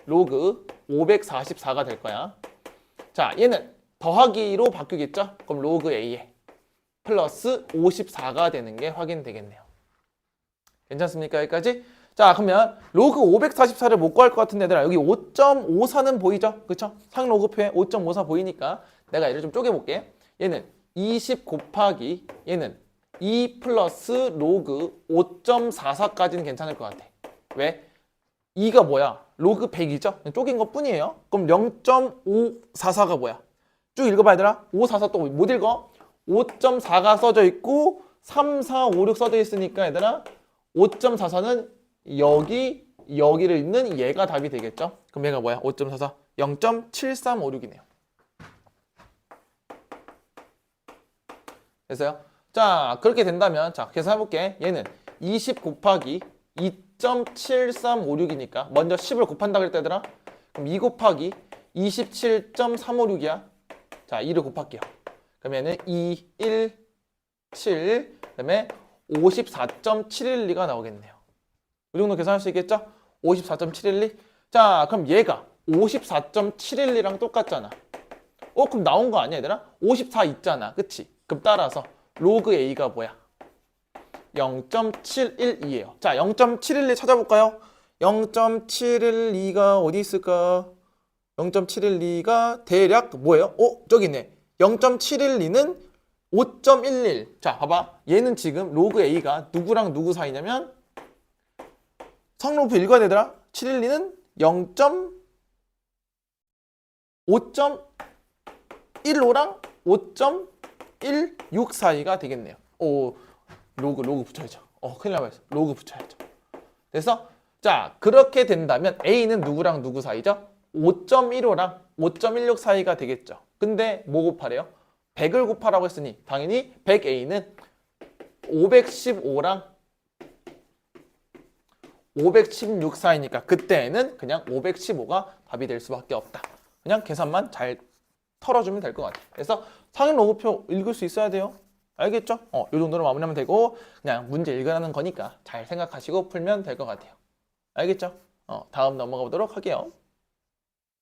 로그 544가 될 거야. 자, 얘는 더하기로 바뀌겠죠? 그럼 로그 A에 플러스 54가 되는 게 확인되겠네요. 괜찮습니까? 여기까지? 자, 그러면 로그 544를 못 구할 것 같은 애들아 여기 5.54는 보이죠? 그쵸? 상로그표에 5.54 보이니까 내가 얘를 좀 쪼개볼게. 얘는 20 곱하기 얘는 2 플러스 로그 5.44까지는 괜찮을 것 같아. 왜? 2가 뭐야? 로그 100이죠? 쪼갠 것 뿐이에요. 그럼 0.544가 뭐야? 쭉 읽어봐 얘들아. 544 또 못 읽어? 5.4가 써져 있고 3, 4, 5, 6 써져 있으니까 얘들아 5.44는 여기를 있는 얘가 답이 되겠죠? 그럼 얘가 뭐야? 5.44 0.7356이네요. 됐어요? 자, 그렇게 된다면 자, 계산해볼게. 얘는 20 곱하기 2.7356이니까 먼저 10을 곱한다 그랬다더라? 그럼 2 곱하기 27.356이야. 자, 2를 곱할게요. 그러면은 2, 1, 7, 그 다음에 54.712가 나오겠네요. 이 정도 계산할 수 있겠죠? 54.712. 자, 그럼 얘가 54.712랑 똑같잖아. 그럼 나온 거 아니야, 얘들아? 54 있잖아. 그치? 그럼 따라서 로그 A가 뭐야? 0.712예요. 자, 0.712 찾아볼까요? 0.712가 어디 있을까? 0.712가 대략 뭐예요? 저기 있네. 0.712는 5.11. 자, 봐봐. 얘는 지금 로그 A가 누구랑 누구 사이냐면 성로프 읽어야 되더라. 712는 0. 5.15랑 5.16 사이가 되겠네요. 오, 로그 붙여야죠. 큰일 날 뻔했어. 로그 붙여야죠. 그래서 자, 그렇게 된다면 A는 누구랑 누구 사이죠? 5.15랑 5.16 사이가 되겠죠. 근데 뭐 곱하래요? 100을 곱하라고 했으니 당연히 100A는 515랑 516 사이니까 그때는 그냥 515가 답이 될 수밖에 없다. 그냥 계산만 잘 털어주면 될 것 같아요. 그래서 상행 로그표 읽을 수 있어야 돼요. 알겠죠? 요 정도로 마무리하면 되고 그냥 문제 읽으라는 거니까 잘 생각하시고 풀면 될 것 같아요. 알겠죠? 다음 넘어가 보도록 할게요.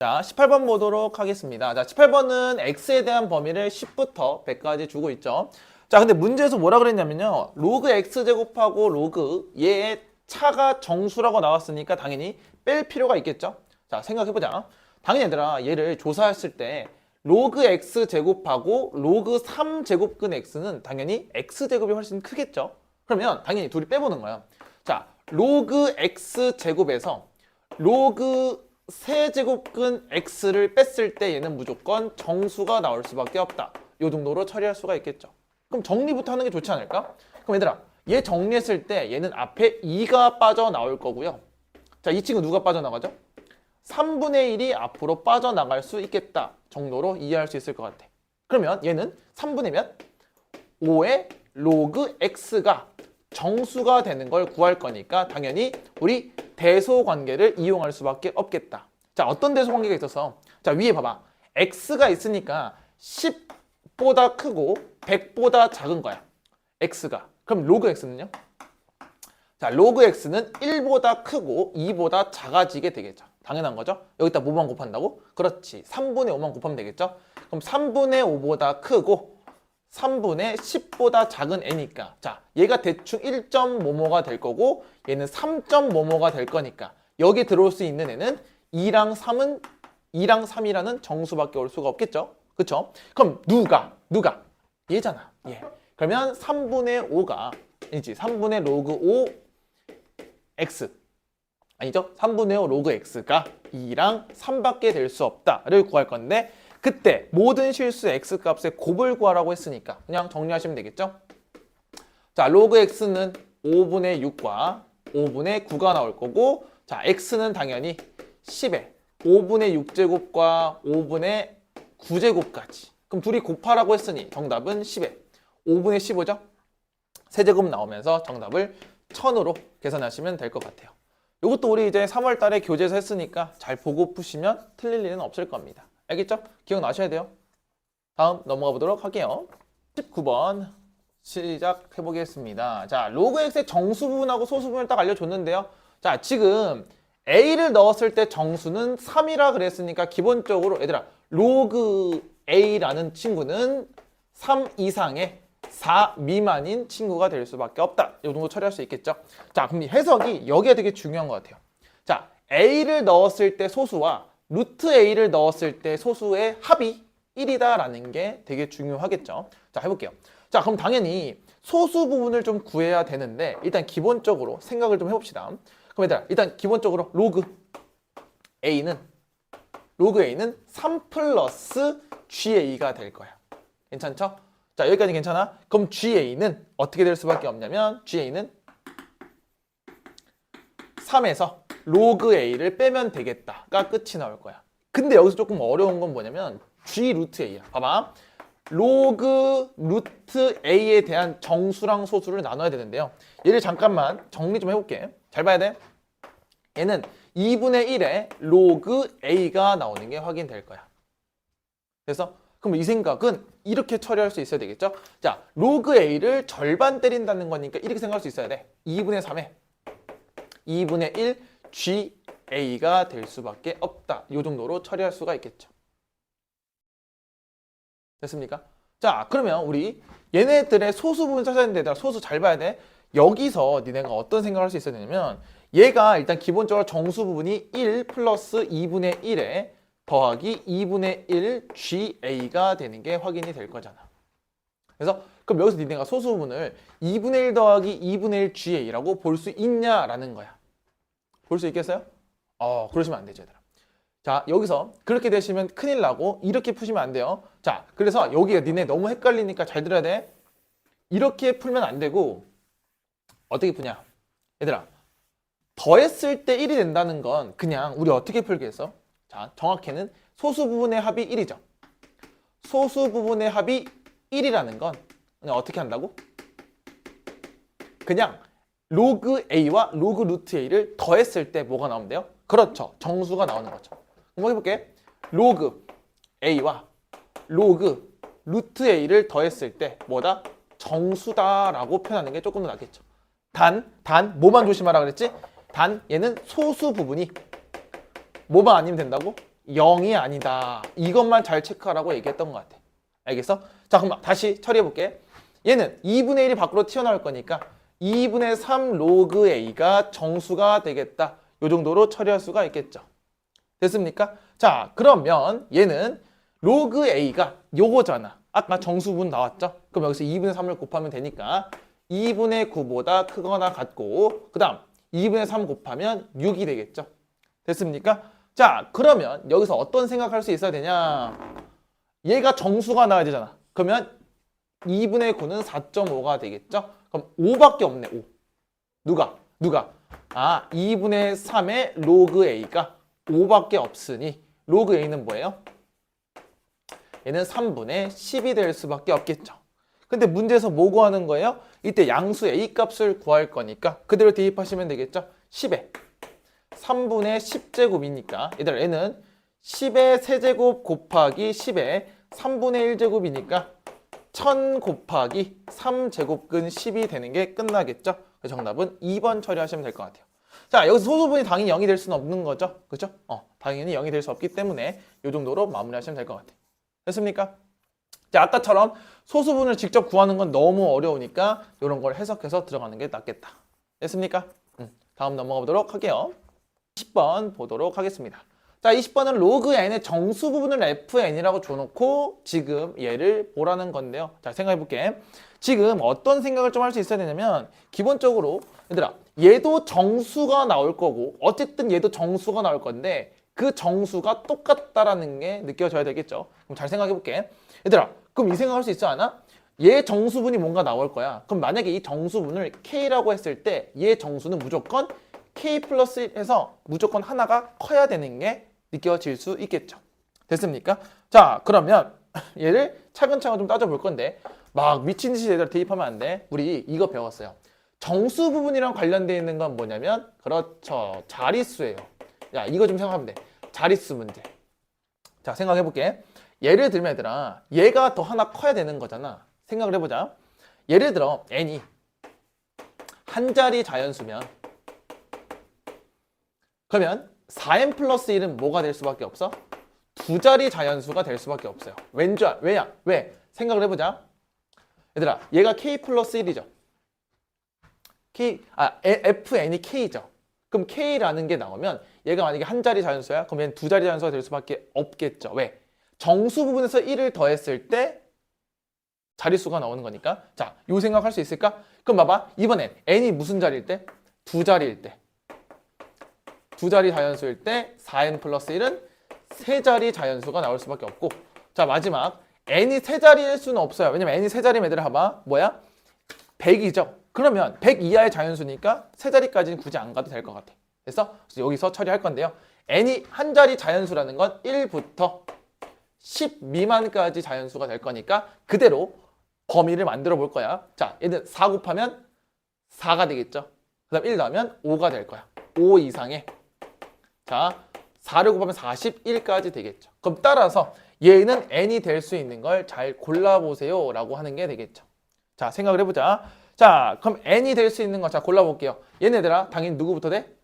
자, 18번 보도록 하겠습니다. 자, 18번은 x에 대한 범위를 10부터 100까지 주고 있죠. 자, 근데 문제에서 뭐라 그랬냐면요. 로그 x제곱하고 로그 얘의 차가 정수라고 나왔으니까 당연히 뺄 필요가 있겠죠. 자, 생각해보자. 당연히 얘들아, 얘를 조사했을 때 로그 x제곱하고 로그 3제곱근 x는 당연히 x제곱이 훨씬 크겠죠. 그러면 당연히 둘이 빼보는 거야. 자, 로그 x제곱에서 로그 3제곱근 x를 뺐을 때 얘는 무조건 정수가 나올 수밖에 없다. 이 정도로 처리할 수가 있겠죠. 그럼 정리부터 하는 게 좋지 않을까? 그럼 얘들아, 얘 정리했을 때 얘는 앞에 2가 빠져나올 거고요. 자, 이 친구 누가 빠져나가죠? 3분의 1이 앞으로 빠져나갈 수 있겠다 정도로 이해할 수 있을 것 같아. 그러면 얘는 3분의 몇? 5의 로그 x가 정수가 되는 걸 구할 거니까 당연히 우리 대소관계를 이용할 수밖에 없겠다. 자, 어떤 대소관계가 있어서 자, 위에 봐봐. x가 있으니까 10보다 크고 100보다 작은 거야. x가. 그럼 로그 x는요? 자, 로그 x는 1보다 크고 2보다 작아지게 되겠죠. 당연한 거죠. 여기다 뭐만 곱한다고? 그렇지. 3분의 5만 곱하면 되겠죠. 그럼 3분의 5보다 크고 3분의 10보다 작은 애니까 자, 얘가 대충 1.뭐뭐가 될 거고 얘는 3.뭐뭐가 될 거니까 여기 들어올 수 있는 애는 2랑 3은 2랑 3이라는 정수밖에 올 수가 없겠죠. 그쵸? 그럼 누가? 얘잖아. 얘. 그러면 3분의 5가 아니지. 3분의 로그 5 x 아니죠? 3분의 5 로그 x가 2랑 3밖에 될 수 없다를 구할 건데 그때 모든 실수 x 값의 곱을 구하라고 했으니까 그냥 정리하시면 되겠죠? 자, 로그 x는 5분의 6과 5분의 9가 나올 거고 자, x는 당연히 10에 5분의 6제곱과 5분의 9제곱까지 그럼 둘이 곱하라고 했으니 정답은 10에 5분의 15죠? 세제곱 나오면서 정답을 1000으로 계산하시면 될 것 같아요. 이것도 우리 이제 3월 달에 교재에서 했으니까 잘 보고 푸시면 틀릴 일은 없을 겁니다. 알겠죠? 기억나셔야 돼요. 다음 넘어가 보도록 할게요. 19번 시작해 보겠습니다. 자, 로그 x의 정수 부분하고 소수 부분을 딱 알려줬는데요. 자, 지금 a를 넣었을 때 정수는 3이라 그랬으니까 기본적으로 얘들아 로그 a라는 친구는 3 이상의 4 미만인 친구가 될 수밖에 없다. 이 정도 처리할 수 있겠죠. 자, 그럼 이 해석이 여기에 되게 중요한 것 같아요. 자, a를 넣었을 때 소수와 루트 a를 넣었을 때 소수의 합이 1이다라는 게 되게 중요하겠죠. 자, 해볼게요. 자, 그럼 당연히 소수 부분을 좀 구해야 되는데 일단 기본적으로 생각을 좀 해봅시다. 그럼 얘들아, 일단 기본적으로 로그 a는 3 플러스 ga가 될 거야. 괜찮죠? 자, 여기까지 괜찮아? 그럼 GA는 어떻게 될 수밖에 없냐면 GA는 3에서 로그 A를 빼면 되겠다가 끝이 나올 거야. 근데 여기서 조금 어려운 건 뭐냐면 G 루트 A야. 봐봐. 로그 루트 A에 대한 정수랑 소수를 나눠야 되는데요. 얘를 잠깐만 정리 좀 해볼게. 잘 봐야 돼. 얘는 2분의 1에 로그 A가 나오는 게 확인될 거야. 그래서 그럼 이 생각은 이렇게 처리할 수 있어야 되겠죠? 자, 로그 A를 절반 때린다는 거니까 이렇게 생각할 수 있어야 돼. 2분의 3에 2분의 1 GA가 될 수밖에 없다. 이 정도로 처리할 수가 있겠죠. 됐습니까? 자, 그러면 우리 얘네들의 소수 부분 찾아야 되는데 소수 잘 봐야 돼. 여기서 니네가 어떤 생각을 할 수 있어야 되냐면 얘가 일단 기본적으로 정수 부분이 1 플러스 2분의 1에 더하기 2분의 1 GA가 되는 게 확인이 될 거잖아. 그래서 그럼 여기서 니네가 소수 부분을 2분의 1 더하기 2분의 1 GA라고 볼 수 있냐라는 거야. 볼 수 있겠어요? 그러시면 안 되죠, 얘들아. 자, 여기서 그렇게 되시면 큰일 나고 이렇게 푸시면 안 돼요. 자, 그래서 여기가 니네 너무 헷갈리니까 잘 들어야 돼. 이렇게 풀면 안 되고 어떻게 푸냐? 얘들아, 더했을 때 1이 된다는 건 그냥 우리 어떻게 풀겠어? 자, 정확히는 소수 부분의 합이 1이죠. 소수 부분의 합이 1이라는 건 그냥 어떻게 한다고? 그냥 로그 A와 로그 루트 A를 더했을 때 뭐가 나오면 돼요? 그렇죠. 정수가 나오는 거죠. 한번 해볼게. 로그 A와 로그 루트 A를 더했을 때 뭐다? 정수다라고 표현하는 게 조금 더 낫겠죠. 단, 뭐만 조심하라 그랬지? 단, 얘는 소수 부분이 뭐만 아니면 된다고? 0이 아니다. 이것만 잘 체크하라고 얘기했던 것 같아. 알겠어? 자, 그럼 다시 처리해볼게. 얘는 2분의 1이 밖으로 튀어나올 거니까 2분의 3 로그 A가 정수가 되겠다. 이 정도로 처리할 수가 있겠죠. 됐습니까? 자, 그러면 얘는 로그 A가 요거잖아. 아까 정수분 나왔죠? 그럼 여기서 2분의 3을 곱하면 되니까 2분의 9보다 크거나 같고 그 다음 2분의 3 곱하면 6이 되겠죠. 됐습니까? 자, 그러면 여기서 어떤 생각할 수 있어야 되냐? 얘가 정수가 나와야 되잖아. 그러면 2분의 9는 4.5가 되겠죠? 그럼 5밖에 없네, 5. 누가? 아, 2분의 3의 로그 A가 5밖에 없으니 로그 A는 뭐예요? 얘는 3분의 10이 될 수밖에 없겠죠. 근데 문제에서 뭐 구하는 거예요? 이때 양수 A 값을 구할 거니까 그대로 대입하시면 되겠죠? 10에 3분의 10제곱이니까 얘들아 얘는 10의 세제곱 곱하기 10의 3분의 1제곱이니까 1000 곱하기 3제곱근 10이 되는 게 끝나겠죠? 정답은 2번 처리하시면 될 것 같아요. 자, 여기서 소수분이 당연히 0이 될 수는 없는 거죠? 그죠? 당연히 0이 될 수 없기 때문에 이 정도로 마무리하시면 될 것 같아요. 됐습니까? 자, 아까처럼 소수분을 직접 구하는 건 너무 어려우니까 이런 걸 해석해서 들어가는 게 낫겠다. 됐습니까? 다음 넘어가 보도록 할게요. 20번 보도록 하겠습니다. 자, 20번은 로그 n의 정수 부분을 fn이라고 줘놓고 지금 얘를 보라는 건데요. 자, 생각해 볼게. 지금 어떤 생각을 좀 할 수 있어야 되냐면 기본적으로 얘들아 얘도 정수가 나올 거고 어쨌든 얘도 정수가 나올 건데 그 정수가 똑같다라는 게 느껴져야 되겠죠. 그럼 잘 생각해 볼게. 얘들아 그럼 이 생각할 수 있지 않아? 얘 정수분이 뭔가 나올 거야. 그럼 만약에 이 정수분을 K라고 했을 때 얘 정수는 무조건 K 플러스 1에서 무조건 하나가 커야 되는 게 느껴질 수 있겠죠. 됐습니까? 자, 그러면 얘를 차근차근 좀 따져볼 건데 막 미친 듯이 얘들 대입하면 안 돼. 우리 이거 배웠어요. 정수 부분이랑 관련되어 있는 건 뭐냐면 그렇죠. 자릿수예요. 야, 이거 좀 생각하면 돼. 자릿수 문제. 자, 생각해볼게. 예를 들면 얘들아 얘가 더 하나 커야 되는 거잖아. 생각을 해보자. 예를 들어 n이 한 자리 자연수면 그러면 4n 플러스 1은 뭐가 될 수밖에 없어? 두 자리 자연수가 될 수밖에 없어요. 왜냐? 왜? 생각을 해보자. 얘들아 얘가 k 플러스 1이죠. fn이 k죠. 그럼 k라는 게 나오면 얘가 만약에 한 자리 자연수야? 그럼 얘는 두 자리 자연수가 될 수밖에 없겠죠. 왜? 정수 부분에서 1을 더했을 때 자릿수가 나오는 거니까. 자, 요 생각할 수 있을까? 그럼 봐봐. 이번엔 n이 무슨 자리일 때? 두 자리일 때. 두 자리 자연수일 때 4n 플러스 1은 세 자리 자연수가 나올 수밖에 없고. 자, 마지막 n이 세 자리일 수는 없어요. 왜냐면 n이 세 자리면 얘들아 봐봐. 뭐야? 100이죠. 그러면 100 이하의 자연수니까 세 자리까지는 굳이 안 가도 될 것 같아. 그래서 여기서 처리할 건데요. n이 한 자리 자연수라는 건 1부터 10 미만까지 자연수가 될 거니까 그대로 범위를 만들어 볼 거야. 자, 얘는 4 곱하면 4가 되겠죠. 그 다음 1 넣으면 5가 될 거야. 5 이상의. 자, 4를 곱하면 41까지 되겠죠. 그럼 따라서 얘는 n이 될 수 있는 걸 잘 골라보세요 라고 하는 게 되겠죠. 자, 생각을 해보자. 자, 그럼 n이 될 수 있는 거 자 골라볼게요. 얘네들아 당연히 누구부터 돼?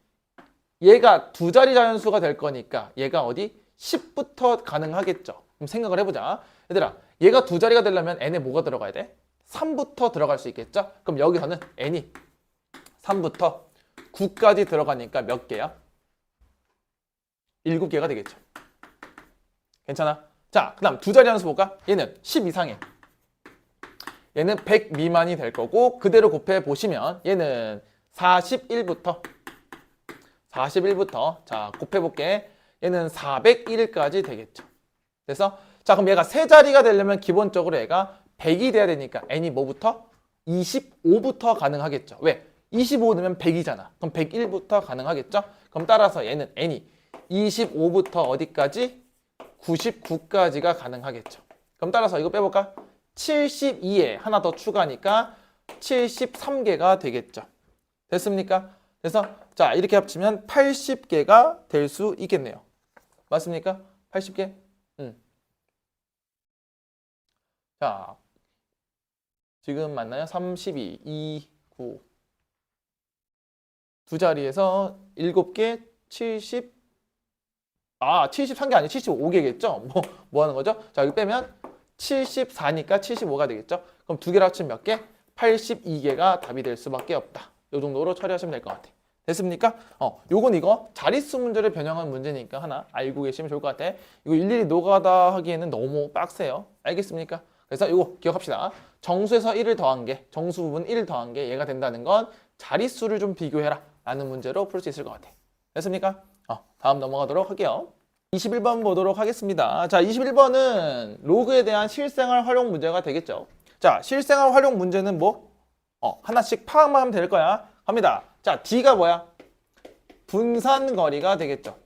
얘가 두 자리 자연수가 될 거니까 얘가 어디? 10부터 가능하겠죠. 그럼 생각을 해보자. 얘들아 얘가 두 자리가 되려면 n에 뭐가 들어가야 돼? 3부터 들어갈 수 있겠죠? 그럼 여기서는 n이 3부터 9까지 들어가니까 몇 개야? 7개가 되겠죠. 괜찮아? 자, 그 다음 두 자리 함수 볼까? 얘는 10 이상해. 얘는 100 미만이 될 거고 그대로 곱해 보시면 얘는 41부터 자 곱해 볼게. 얘는 401까지 되겠죠. 그래서 자, 그럼 얘가 세 자리가 되려면 기본적으로 얘가 100이 돼야 되니까 n이 뭐부터? 25부터 가능하겠죠. 왜? 25 넣으면 100이잖아. 그럼 101부터 가능하겠죠? 그럼 따라서 얘는 n이 25부터 어디까지? 99까지가 가능하겠죠. 그럼 따라서 이거 빼볼까? 72에 하나 더 추가하니까 73개가 되겠죠. 됐습니까? 그래서 자, 이렇게 합치면 80개가 될 수 있겠네요. 맞습니까? 80개? 자, 지금 맞나요? 32, 2, 9. 두 자리에서 7개, 70. 73개 아니고 75개겠죠? 뭐 하는 거죠? 자, 여기 빼면 74니까 75가 되겠죠? 그럼 두 개를 합치면 몇 개? 82개가 답이 될 수밖에 없다. 이 정도로 처리하시면 될 것 같아. 됐습니까? 요건 이거 자릿수 문제를 변형한 문제니까 하나 알고 계시면 좋을 것 같아. 이거 일일이 노가다 하기에는 너무 빡세요. 알겠습니까? 그래서 이거 기억합시다. 정수에서 1을 더한 게, 정수 부분 1을 더한 게 얘가 된다는 건 자릿수를 좀 비교해라 라는 문제로 풀 수 있을 것 같아. 됐습니까? 다음 넘어가도록 할게요. 21번 보도록 하겠습니다. 자, 21번은 로그에 대한 실생활 활용 문제가 되겠죠. 자, 실생활 활용 문제는 뭐? 하나씩 파악만 하면 될 거야. 갑니다. 자, D가 뭐야? 분산거리가 되겠죠.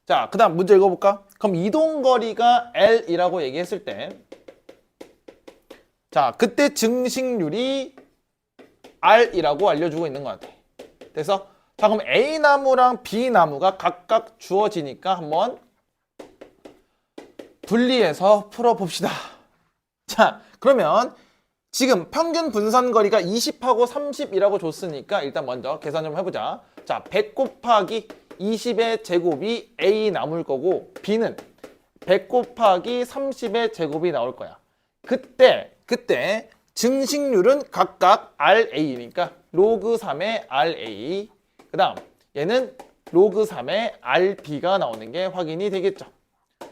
자, 그 다음 문제 읽어볼까? 그럼 이동거리가 L이라고 얘기했을 때, 자, 그때 증식률이 R이라고 알려주고 있는 것 같아. 그래서 자, 그럼 A나무랑 B나무가 각각 주어지니까 한번 분리해서 풀어봅시다. 자, 그러면 지금 평균 분산거리가 20하고 30이라고 줬으니까 일단 먼저 계산 좀 해보자. 자, 100 곱하기 20의 제곱이 A나무일 거고 B는 100 곱하기 30의 제곱이 나올 거야. 그때 증식률은 각각 RA니까 로그 3의 RA, 그 다음 얘는 로그 3의 RB가 나오는 게 확인이 되겠죠.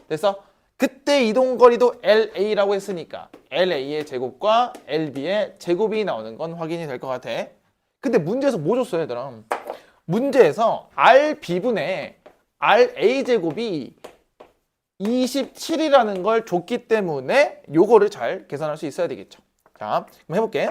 그래서 그때 이동거리도 LA라고 했으니까 LA의 제곱과 LB의 제곱이 나오는 건 확인이 될 것 같아. 근데 문제에서 뭐 줬어요, 얘들아? 문제에서 RB분의 RA 제곱이 27이라는 걸 줬기 때문에 요거를 잘 계산할 수 있어야 되겠죠. 자, 그럼 해볼게.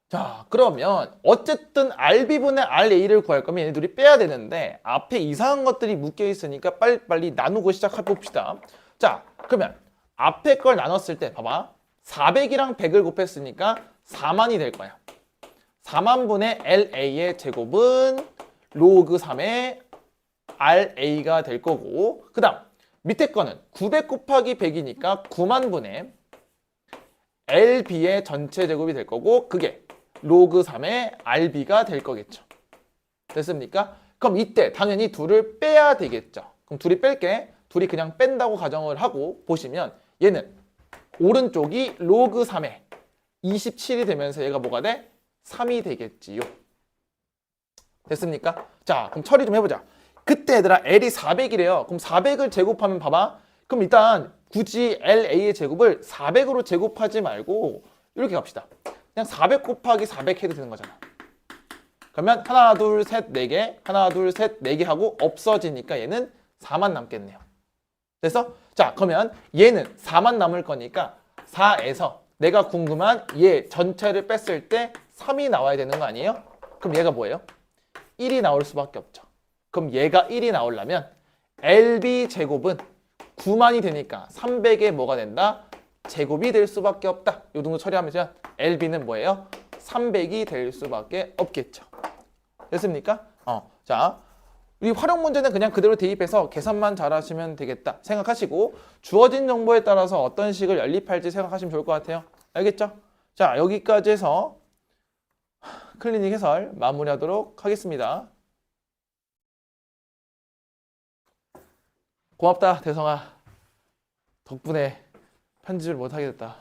자, 그러면 어쨌든 RB분의 RA를 구할 거면 얘네 둘이 빼야 되는데 앞에 이상한 것들이 묶여 있으니까 빨리빨리 나누고 시작해 봅시다. 자, 그러면 앞에 걸 나눴을 때 봐봐. 400이랑 100을 곱했으니까 4만이 될 거야. 4만분의 LA의 제곱은 로그 3의 RA가 될 거고, 그 다음 밑에 거는 900 곱하기 100이니까 9만분의 LB의 전체 제곱이 될 거고, 그게 로그 3의 RB가 될 거겠죠. 됐습니까? 그럼 이때 당연히 둘을 빼야 되겠죠. 그럼 둘이 뺄게. 둘이 그냥 뺀다고 가정을 하고 보시면 얘는 오른쪽이 로그 3의 27이 되면서 얘가 뭐가 돼? 3이 되겠지요. 됐습니까? 자, 그럼 처리 좀 해보자. 그때 얘들아 L이 400이래요. 그럼 400을 제곱하면 봐봐. 그럼 일단 굳이 LA의 제곱을 400으로 제곱하지 말고 이렇게 갑시다. 그냥 400 곱하기 400 해도 되는 거잖아. 그러면 하나, 둘, 셋, 네 개, 하나, 둘, 셋, 네 개 하고 없어지니까 얘는 4만 남겠네요. 그래서 자, 그러면 얘는 4만 남을 거니까 4에서 내가 궁금한 얘 전체를 뺐을 때 3이 나와야 되는 거 아니에요? 그럼 얘가 뭐예요? 1이 나올 수밖에 없죠. 그럼 얘가 1이 나오려면 LB 제곱은 9만이 되니까 300에 뭐가 된다? 제곱이 될 수밖에 없다. 요 정도 처리하면 LB는 뭐예요? 300이 될 수밖에 없겠죠. 됐습니까? 자, 이 활용 문제는 그냥 그대로 대입해서 계산만 잘하시면 되겠다 생각하시고 주어진 정보에 따라서 어떤 식을 연립할지 생각하시면 좋을 것 같아요. 알겠죠? 자, 여기까지 해서 클리닉 해설 마무리하도록 하겠습니다. 고맙다, 대성아. 덕분에 편집을 못하게 됐다.